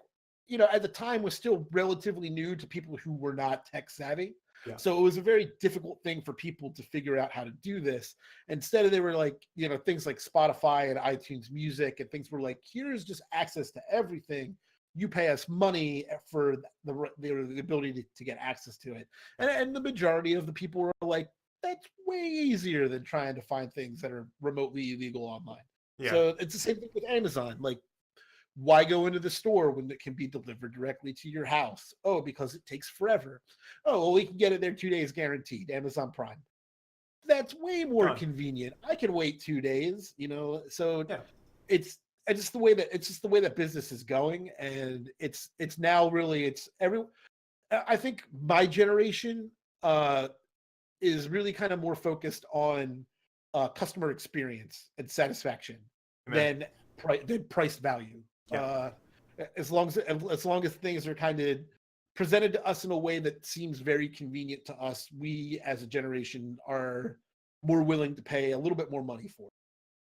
at the time was still relatively new to people who were not tech savvy. Yeah. So it was a very difficult thing for people to figure out how to do this. Instead, they were like, things like Spotify and iTunes Music, and things were like, here's just access to everything. You pay us money for the ability to get access to it. And the majority of the people were like, that's way easier than trying to find things that are remotely illegal online. Yeah. So it's the same thing with Amazon. Like, why go into the store when it can be delivered directly to your house? Oh, because it takes forever. Oh, well, we can get it there 2 days guaranteed. Amazon Prime. That's way more convenient. I can wait 2 days, So Yeah. it's just the way that business is going, and it's now really I think my generation is really kind of more focused on customer experience and satisfaction than price value. Yeah. As long as things are kind of presented to us in a way that seems very convenient to us, we as a generation are more willing to pay a little bit more money for it.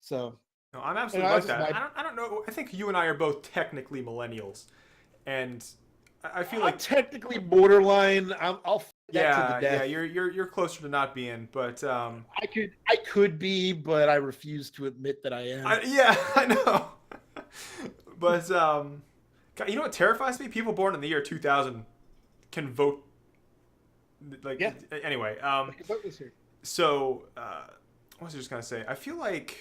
So no, I'm absolutely like that. I don't know. I think you and I are both technically millennials, and I feel like technically borderline. I'll fight that to the death. Yeah. You're closer to not being, but I could be, but I refuse to admit that I am. I know. But God, you know what terrifies me? People born in the year 2000 can vote. Like, yeah. Anyway, so what was I just gonna say? I feel like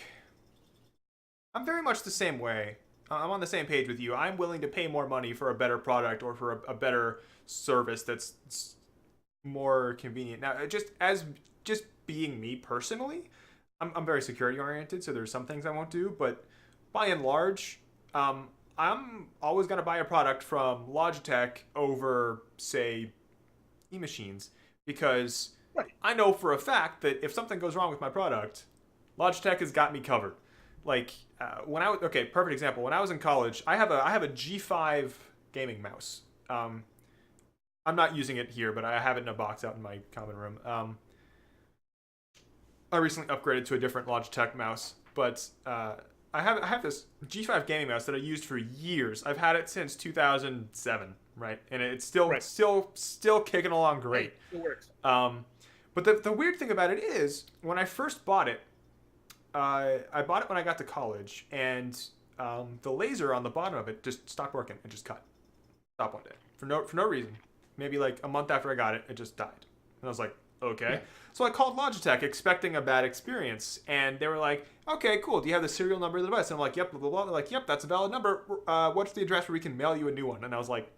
I'm very much the same way. I'm on the same page with you. I'm willing to pay more money for a better product or for a better service that's more convenient. Now, just being me personally, I'm very security oriented, so there's some things I won't do, but by and large, I'm always going to buy a product from Logitech over, say, eMachines, because I know for a fact that if something goes wrong with my product, Logitech has got me covered. Like perfect example. When I was in college, I have a G5 gaming mouse. I'm not using it here, but I have it in a box out in my common room. I recently upgraded to a different Logitech mouse, but I have this G5 gaming mouse that I used for years. I've had it since 2007, right? And it's still kicking along great. It works. But the weird thing about it is, when I first bought it, I bought it when I got to college, and the laser on the bottom of it just stopped working. It just cut. Stopped one day for no reason. Maybe like a month after I got it, it just died. And I was like, okay. Yeah. So I called Logitech expecting a bad experience, and they were like, okay, cool. Do you have the serial number of the device? And I'm like, yep, blah, blah, blah. They're like, yep, that's a valid number. What's the address where we can mail you a new one? And I was like,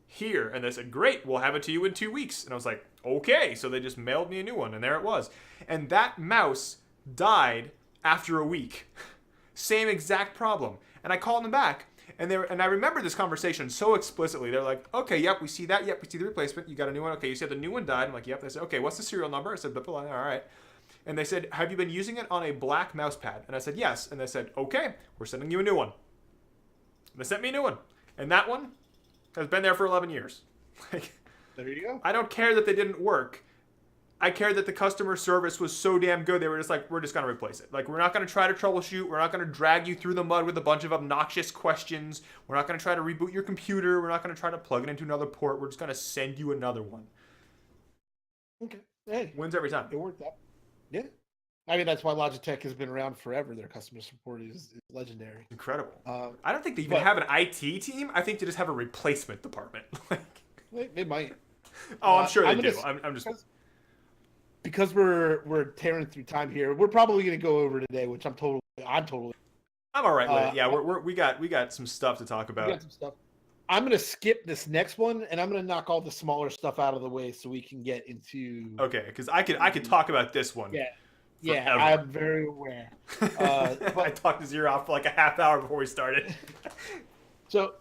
here. And they said, great, we'll have it to you in 2 weeks. And I was like, okay. So they just mailed me a new one, and there it was. And that mouse died after a week. Same exact problem. And I called them back, and I remember this conversation so explicitly. They're like, okay, yep, we see that. Yep, we see the replacement. You got a new one. Okay, you said the new one died. I'm like, yep. They said, okay, what's the serial number? I said, blah, blah, blah. All right. And they said, have you been using it on a black mouse pad? And I said, yes. And they said, okay, we're sending you a new one. And they sent me a new one. And that one has been there for 11 years. Like, there you go. I don't care that they didn't work. I cared that the customer service was so damn good. They were just like, we're just gonna replace it. Like, we're not gonna try to troubleshoot. We're not gonna drag you through the mud with a bunch of obnoxious questions. We're not gonna try to reboot your computer. We're not gonna try to plug it into another port. We're just gonna send you another one. Okay. Hey, Wins every time. it worked out. Yeah. I mean, that's why Logitech has been around forever. Their customer support is legendary. Incredible. Uh, I don't think they even have an IT team. I think they just have a replacement department. Like, they might. I'm sure they do. gonna I'm just. Because we're tearing through time here. We're probably gonna go over today, which I'm totally. I'm all right with it. Yeah, we got some stuff to talk We about. got some stuff. I'm gonna skip this next one, and I'm gonna knock all the smaller stuff out of the way so we can get into. Okay, because I could talk about this one. Yeah. Yeah, forever. I'm very aware. I talked to Zero off for like a half hour before we started. So,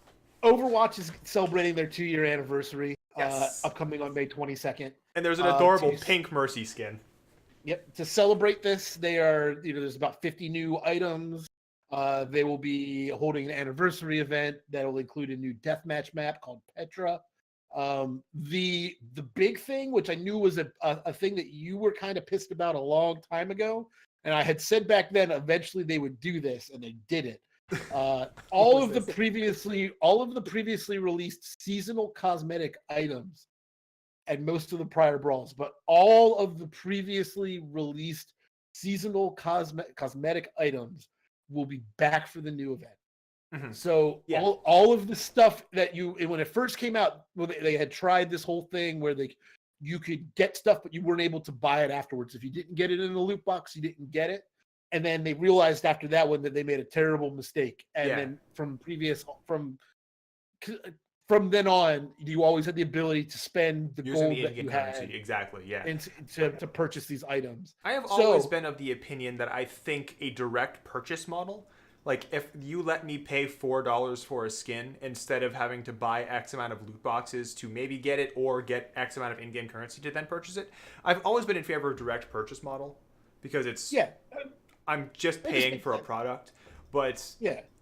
Overwatch is celebrating their 2-year anniversary, Yes. upcoming on May 22nd. And there's an adorable to- pink Mercy skin. Yep. To celebrate this, they are, there's about 50 new items. They will be holding an anniversary event that will include a new deathmatch map called Petra. The big thing, which I knew was a thing that you were kind of pissed about a long time ago, and I had said back then eventually they would do this, and they did it. All of the previously released seasonal cosmetic items and most of the prior brawls, but all of the previously released seasonal cosmetic items will be back for the new event. Mm-hmm. So Yeah. all of the stuff that when it first came out, they had tried this whole thing where you could get stuff, but you weren't able to buy it afterwards. If you didn't get it in the loot box, you didn't get it. And then they realized after that one that they made a terrible mistake. And then from then on, you always had the ability to spend the Using gold the that in-game you currency. had Exactly, yeah. and to purchase these items. I have always been of the opinion that I think a direct purchase model, like if you let me pay $4 for a skin instead of having to buy X amount of loot boxes to maybe get it or get X amount of in-game currency to then purchase it, I've always been in favor of direct purchase model because it's I'm just paying for a product. But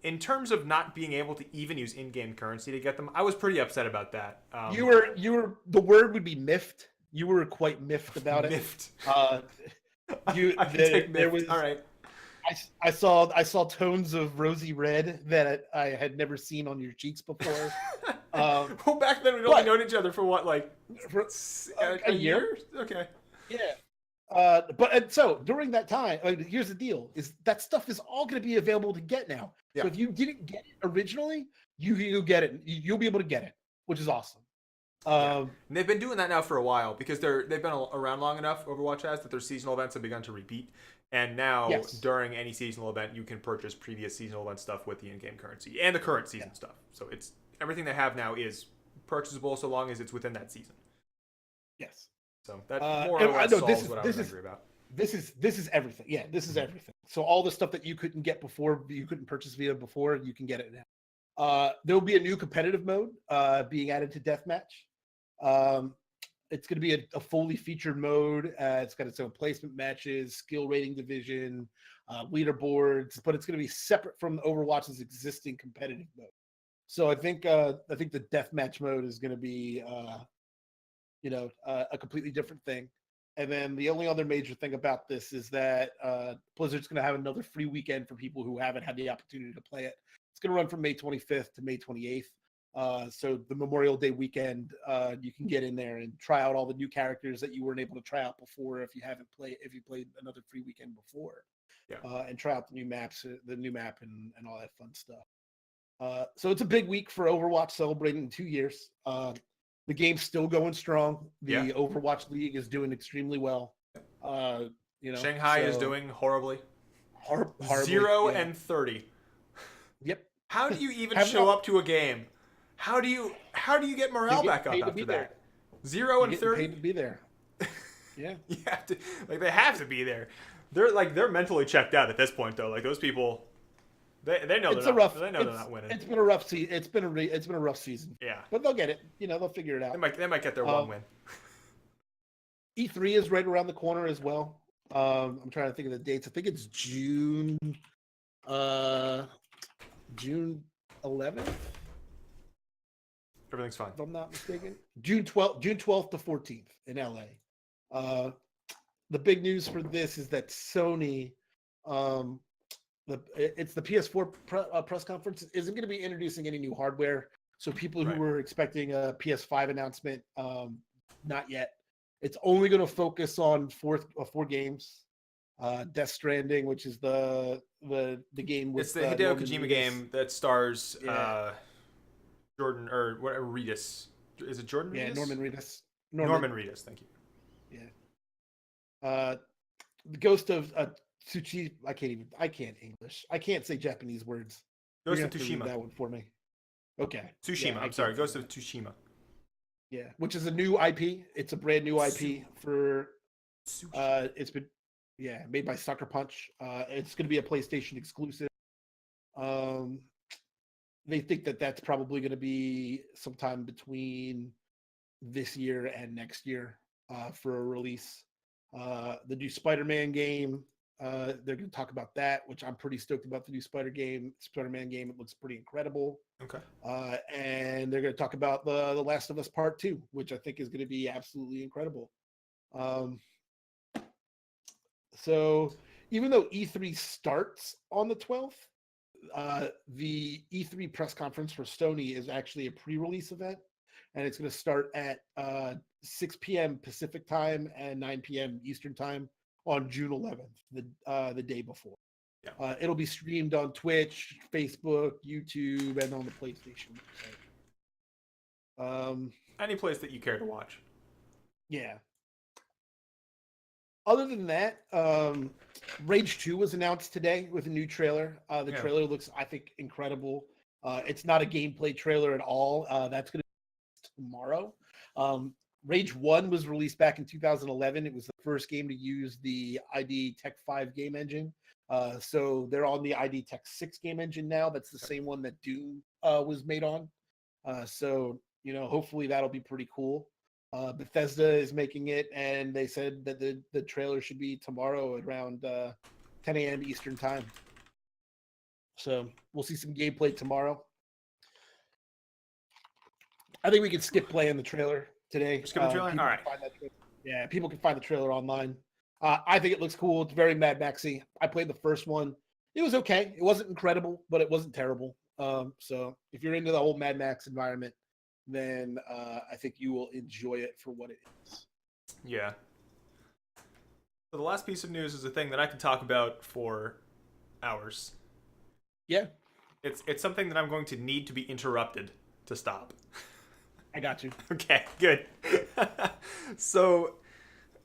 in terms of not being able to even use in-game currency to get them, I was pretty upset about that. You were the word would be miffed. You were quite miffed about it. Miffed. There was all right. I saw tones of rosy red that I had never seen on your cheeks before. Well, back then we'd only known each other for what, like for a year? Okay. Yeah. So during that time, here's the deal: is that stuff is all going to be available to get now. Yeah. So if you didn't get it originally, you get it. You'll be able to get it, which is awesome. And they've been doing that now for a while because they've been around long enough. Overwatch has that their seasonal events have begun to repeat, and now during any seasonal event, you can purchase previous seasonal event stuff with the in-game currency and the current season stuff. So it's everything they have now is purchasable so long as it's within that season. Yes. So that more or less solves what I was angry about. This is everything. Yeah, this is everything. So all the stuff that you couldn't get before, you couldn't purchase via before, you can get it now. There will be a new competitive mode being added to Deathmatch. It's going to be a fully featured mode. It's got its own placement matches, skill rating division, leaderboards, but it's going to be separate from Overwatch's existing competitive mode. So I think the Deathmatch mode is going to be a completely different thing. And then the only other major thing about this is that Blizzard's going to have another free weekend for people who haven't had the opportunity to play it. It's going to run from May 25th to May 28th. So the Memorial Day weekend, you can get in there and try out all the new characters that you weren't able to try out before if you played another free weekend before. And try out the new map and all that fun stuff. So it's a big week for Overwatch, celebrating 2 years. The game's still going strong. The Overwatch League is doing extremely well. Shanghai is doing horribly. Horribly, 0-30. Yep. How do you even show up to a game? How do you get morale back up after that? 0-30. Paid to be there. Yeah. You have to, they have to be there. They're mentally checked out at this point though. Like those people, they know they're not winning. It's been a rough season. It's been a rough season. Yeah. But they'll get it. They'll figure it out. They might get their one win. E3 is right around the corner as well. I'm trying to think of the dates. I think it's June 11th. Everything's fine. If I'm not mistaken. June 12th to 14th in LA. the big news for this is that Sony, um, it's the PS4 press conference, isn't going to be introducing any new hardware. So people who Right. were expecting a PS5 announcement, not yet. It's only going to focus on four games. Death Stranding, which is the game It's with the Hideo Norman Kojima Reedus. game that stars Yeah, Jordan or whatever Reedus. Is it Jordan yeah, Reedus? Norman Reedus. Norman Reedus. Thank you. Yeah. The Ghost of Tsuchi. I can't English. I can't say Japanese words. You're Ghost gonna of have to read Tsushima. that one for me. Okay. Tsushima. Yeah, I I'm sorry. can't say Ghost of that. Tsushima. Yeah, which is a new IP. It's a brand new IP for. Tsushima. It's been, yeah, made by Sucker Punch. It's going to be a PlayStation exclusive. Um, they think that that's probably going to be sometime between this year and next year for a release. The new Spider-Man game, they're going to talk about that, which I'm pretty stoked about. The new Spider-Man game. It looks pretty incredible. Okay. And they're going to talk about the Last of Us Part 2, which I think is going to be absolutely incredible. So even though E3 starts on the 12th, the E3 press conference for Sony is actually a pre-release event, and it's going to start at 6 p.m. Pacific time and 9 p.m. Eastern time on June 11th, the day before. Yeah. It'll be streamed on Twitch, Facebook, YouTube, and on the PlayStation website. Any place that you care to watch. Yeah. Other than that, Rage 2 was announced today with a new trailer. The trailer looks, I think, incredible. It's not a gameplay trailer at all. That's going to be tomorrow. Rage 1 was released back in 2011. It was the first game to use the ID Tech 5 game engine. So they're on the ID Tech 6 game engine now. That's the same one that Doom was made on. So, hopefully that'll be pretty cool. Bethesda is making it, and they said that the trailer should be tomorrow at around 10 a.m. Eastern time. So we'll see some gameplay tomorrow. I think we can skip playing the trailer today. Skip the trailer? All right. Yeah, people can find the trailer online. I think it looks cool. It's very Mad Maxy. I played the first one. It was okay. It wasn't incredible, but it wasn't terrible. So if you're into the whole Mad Max environment, then I think you will enjoy it for what it is. Yeah. So the last piece of news is a thing that I could talk about for hours. Yeah. It's something that I'm going to need to be interrupted to stop. I got you. Okay, good. So,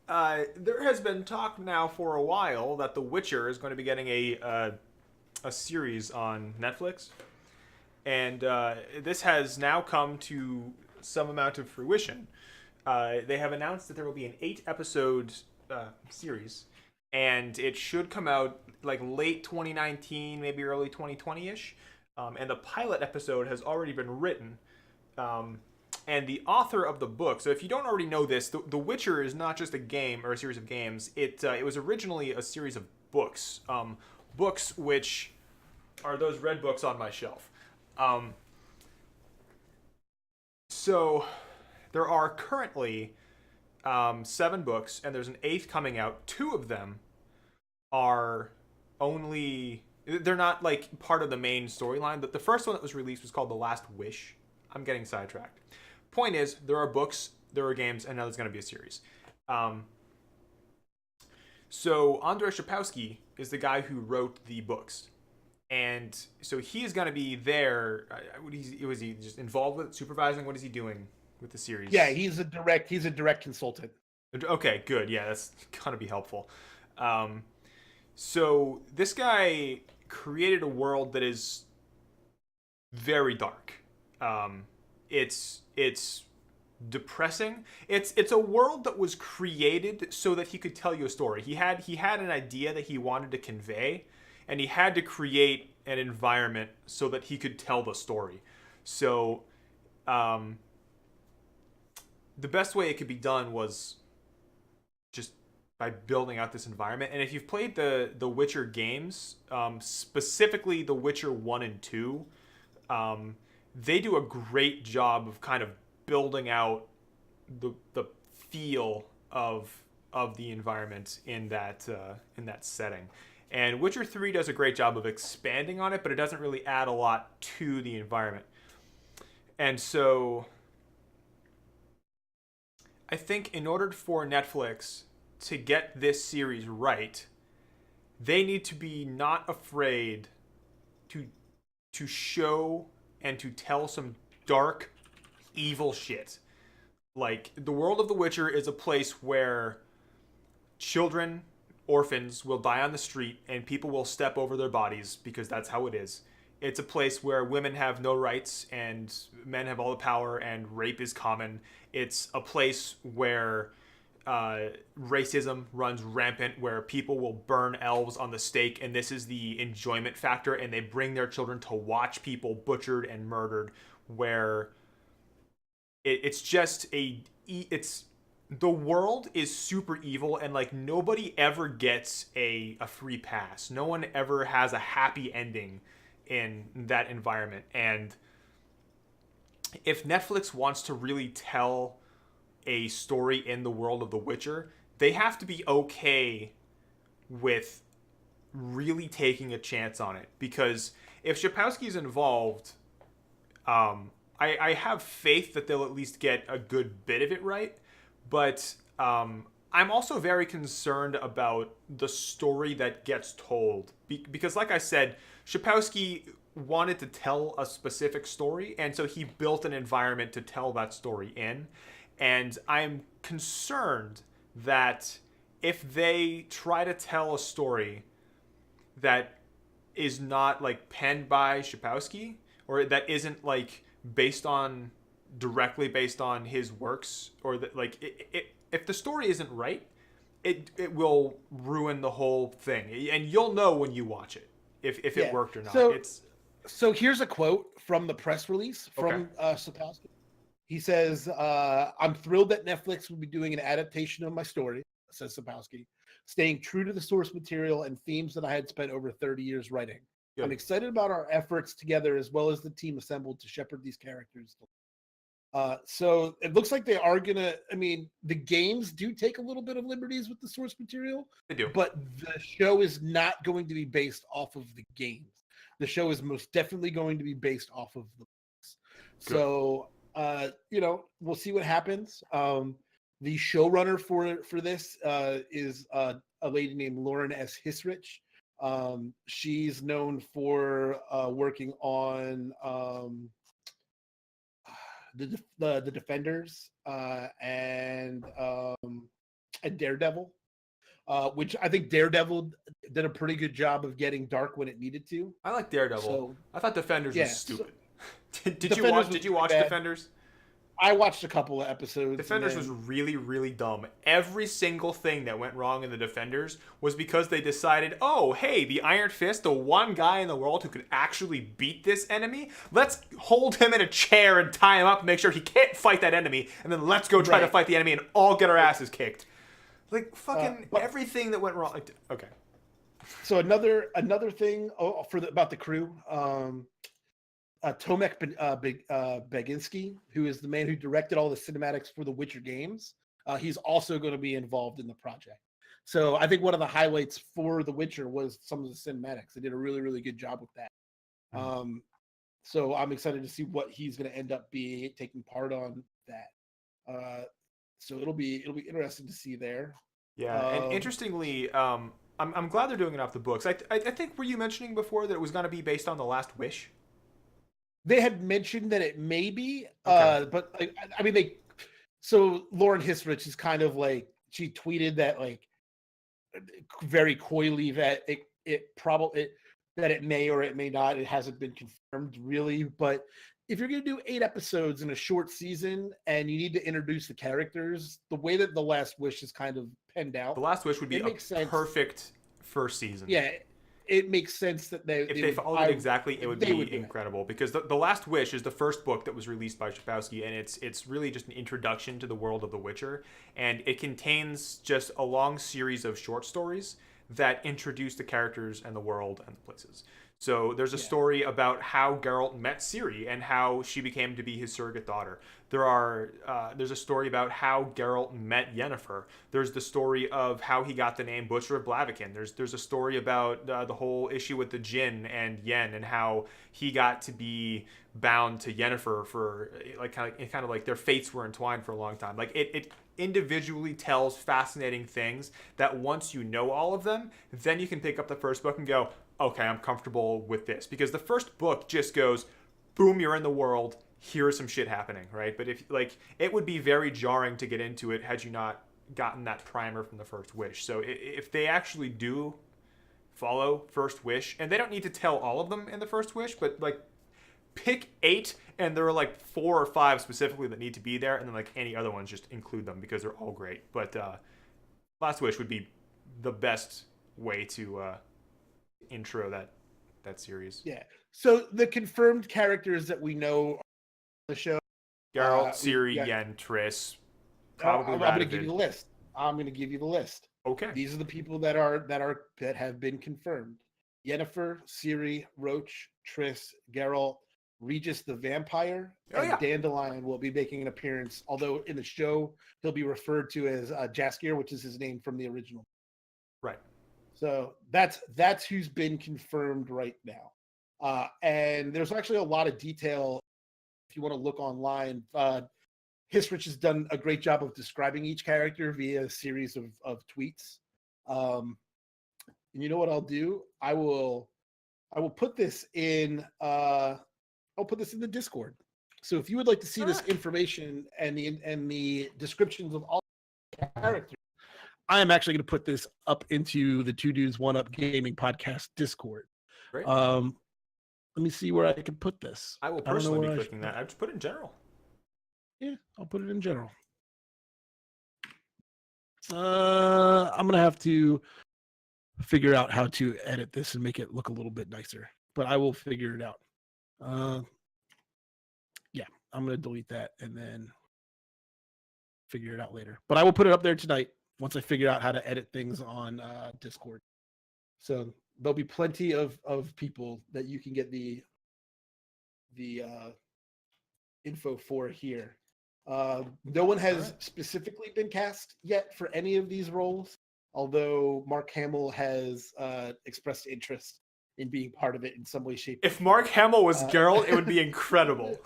there has been talk now for a while that The Witcher is going to be getting a series on Netflix. And this has now come to some amount of fruition. They have announced that there will be an 8-episode series, and it should come out like late 2019, maybe early 2020-ish. And the pilot episode has already been written. And the author of the book, so if you don't already know this, The Witcher is not just a game or a series of games. It was originally a series of books. Books which are those red books on my shelf. So there are currently 7 books, and there's an 8th coming out. 2 of them are they're not like part of the main storyline. The first one that was released was called The Last Wish. I'm getting sidetracked. Point is, there are books, there are games, and now there's going to be a series. So Andrzej Sapkowski is the guy who wrote the books. And so he is going to be there. Was he just involved with supervising? What is he doing with the series? Yeah, he's a direct consultant. Okay, good. Yeah, that's going to be helpful. So this guy created a world that is very dark. It's depressing. It's a world that was created so that he could tell you a story. He had an idea that he wanted to convey, and he had to create an environment so that he could tell the story. So, the best way it could be done was just by building out this environment. And if you've played the Witcher games, specifically The Witcher 1 and 2, they do a great job of kind of building out the feel of of the environment in that setting. And Witcher 3 does a great job of expanding on it, but it doesn't really add a lot to the environment. And so I think in order for Netflix to get this series right, they need to be not afraid to show and to tell some dark, evil shit. Like, the world of The Witcher is a place where children, orphans, will die on the street and people will step over their bodies because that's how it is. It's a place where women have no rights and men have all the power and rape is common. It's a place where racism runs rampant, where people will burn elves on the stake, and this is the enjoyment factor, and they bring their children to watch people butchered and murdered, where it's just it's the world is super evil, and like nobody ever gets a free pass. No one ever has a happy ending in that environment. And if Netflix wants to really tell a story in the world of The Witcher, they have to be okay with really taking a chance on it. Because if Sapkowski's involved, I have faith that they'll at least get a good bit of it right. But I'm also very concerned about the story that gets told. Because like I said, Sapkowski wanted to tell a specific story, and so he built an environment to tell that story in. And I'm concerned that if they try to tell a story that is not like penned by Sapkowski, or that isn't like directly based on his works, or that like if the story isn't right, it will ruin the whole thing, and you'll know when you watch it if it worked or not. So here's a quote from the press release from Sapkowski. He says, "I'm thrilled that Netflix will be doing an adaptation of my story," says Sapkowski, "staying true to the source material and themes that I had spent over 30 years writing. Good. I'm excited about our efforts together, as well as the team assembled to shepherd these characters." So it looks like they are gonna. I mean, the games do take a little bit of liberties with the source material. They do, but the show is not going to be based off of the games. The show is most definitely going to be based off of the books. Good. So, we'll see what happens. The showrunner for this is a lady named Lauren S. Hisrich. She's known for working on the Defenders and Daredevil. Which I think Daredevil did a pretty good job of getting dark when it needed to. I like Daredevil. So, I thought Defenders was stupid. Did you watch bad. Defenders? I watched a couple of episodes. Defenders was really, really dumb. Every single thing that went wrong in the Defenders was because they decided, oh, hey, the Iron Fist, the one guy in the world who could actually beat this enemy, let's hold him in a chair and tie him up and make sure he can't fight that enemy, and then let's go try to fight the enemy and all get our asses kicked. Like, fucking everything that went wrong. Like, okay. So another thing about the crew, Tomek Baginski, who is the man who directed all the cinematics for the Witcher games, he's also going to be involved in the project. So I think one of the highlights for the Witcher was some of the cinematics. They did a really, really good job with that. Mm-hmm. So I'm excited to see what he's going to end up taking part on that. So it'll be interesting to see there. Yeah, and interestingly, I'm glad they're doing it off the books. I think, were you mentioning before that it was going to be based on The Last Wish? They had mentioned that it may be, but I mean, so Lauren Hisrich is kind of like, she tweeted that like very coyly that that it may or it may not. It hasn't been confirmed really, but if you're going to do 8 episodes in a short season and you need to introduce the characters, the way that The Last Wish is kind of penned out, The Last Wish would be a perfect first season. Yeah, it makes sense that if they followed it exactly, it would be incredible. Because the Last Wish is the first book that was released by Sapkowski, and it's really just an introduction to the world of The Witcher, and it contains just a long series of short stories that introduce the characters and the world and the places. So there's a story about how Geralt met Ciri and how she became to be his surrogate daughter. There's a story about how Geralt met Yennefer. There's the story of how he got the name Butcher of Blaviken. There's a story about the whole issue with the Jinn and Yen and how he got to be bound to Yennefer for like kind of like their fates were entwined for a long time. Like it individually tells fascinating things that once you know all of them, then you can pick up the first book and go, okay, I'm comfortable with this. Because the first book just goes, boom, you're in the world, here's some shit happening, right? But if like it would be very jarring to get into it had you not gotten that primer from the First Wish. So if they actually do follow First Wish, and they don't need to tell all of them in the First Wish, but like pick 8, and there are like 4 or 5 specifically that need to be there, and then like any other ones, just include them because they're all great. But Last Wish would be the best way to intro that series. Yeah. So the confirmed characters that we know on the show: Geralt, Ciri, Yen, Triss, probably I'm going to Radovid. give you the list. I'm going to give you the list. Okay. These are the people that have been confirmed: Yennefer, Ciri, Roach, Triss, Geralt, Regis the Vampire, and Dandelion will be making an appearance. Although in the show he'll be referred to as Jaskier, which is his name from the original. Right. So that's who's been confirmed right now. And there's actually a lot of detail if you want to look online. Hisrich has done a great job of describing each character via a series of tweets. And you know what I'll do? I will put this in I'll put this in the Discord. So if you would like to see this information and the descriptions of all characters, I am actually going to put this up into the Two Dudes One Up Gaming Podcast Discord. Great. Let me see where I can put this. I will personally be clicking that. I just put it in general. Yeah, I'll put it in general. I'm going to have to figure out how to edit this and make it look a little bit nicer, but I will figure it out. Yeah, I'm going to delete that and then figure it out later. But I will put it up there tonight once I figure out how to edit things on Discord. So there'll be plenty of people that you can get the info for here. No one has specifically been cast yet for any of these roles, although Mark Hamill has expressed interest in being part of it in some way, shape. If Mark Hamill was Geralt, it would be incredible.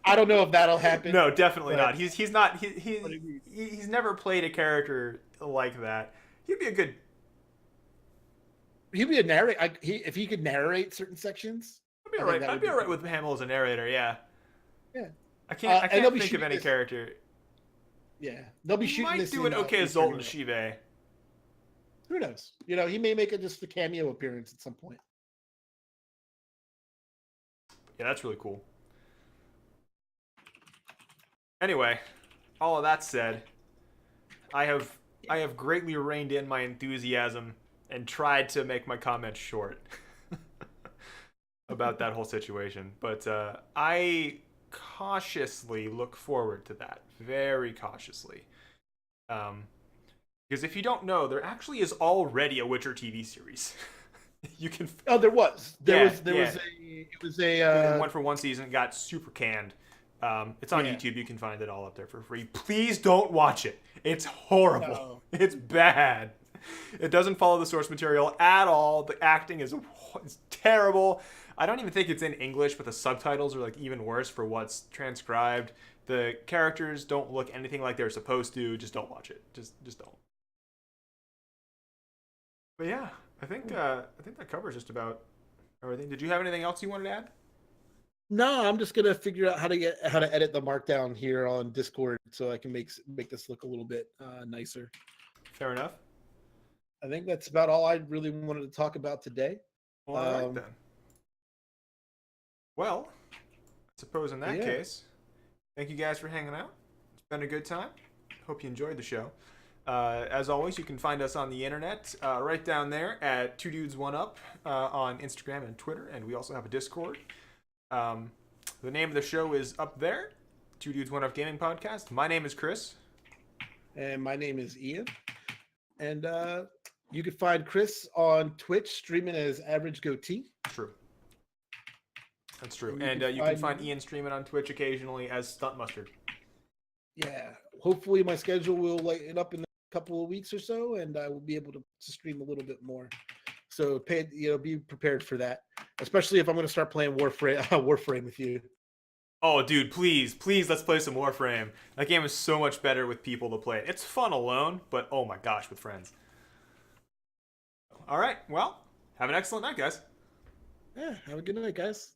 I don't know if that'll happen. No, definitely not. He's not. He's never played a character like that. He'd be a good. He'd be a narrator. If he could narrate certain sections, I'd be alright. I'd be alright with Hamill as a narrator. Yeah. Yeah. I can't think of any character. Yeah, they'll be shooting. Might this do an okay as Zoltan Shive. Who knows? You know, he may make just a cameo appearance at some point. Yeah, that's really cool. Anyway, all of that said, I have greatly reined in my enthusiasm and tried to make my comments short about that whole situation. But I cautiously look forward to that, very cautiously. Because if you don't know, there actually is already a Witcher TV series. You can. Oh, there was. There was a one for one season. It got super canned. It's on YouTube. You can find it all up there for free. Please don't watch it. It's horrible. No. It's bad. It doesn't follow the source material at all. The acting is terrible. I don't even think it's in English, but the subtitles are like even worse for what's transcribed. The characters don't look anything like they're supposed to. Just don't watch it. Just don't. But yeah, I think that covers just about everything. Did you have anything else you wanted to add? No, I'm just gonna figure out how to edit the markdown here on Discord so I can make this look a little bit nicer. Fair enough. I think that's about all I really wanted to talk about today. Well, all right then. Well, I suppose in that case, thank you guys for hanging out. It's been a good time. Hope you enjoyed the show. As always, you can find us on the internet right down there at Two Dudes One Up on Instagram and Twitter, and we also have a Discord. The name of the show is up there, Two Dudes One Up Gaming Podcast. My name is Chris. And my name is Ian. And you can find Chris on Twitch streaming as Average Goatee. True. That's true. And And you can find Ian streaming on Twitch occasionally as Stunt Mustard. Yeah, hopefully my schedule will lighten up in a couple of weeks or so, and I will be able to stream a little bit more. So be prepared for that, especially if I'm going to start playing Warframe with you. Oh, dude, please, let's play some Warframe. That game is so much better with people to play it. It's fun alone, but oh my gosh, with friends. All right, well, have an excellent night, guys. Yeah, have a good night, guys.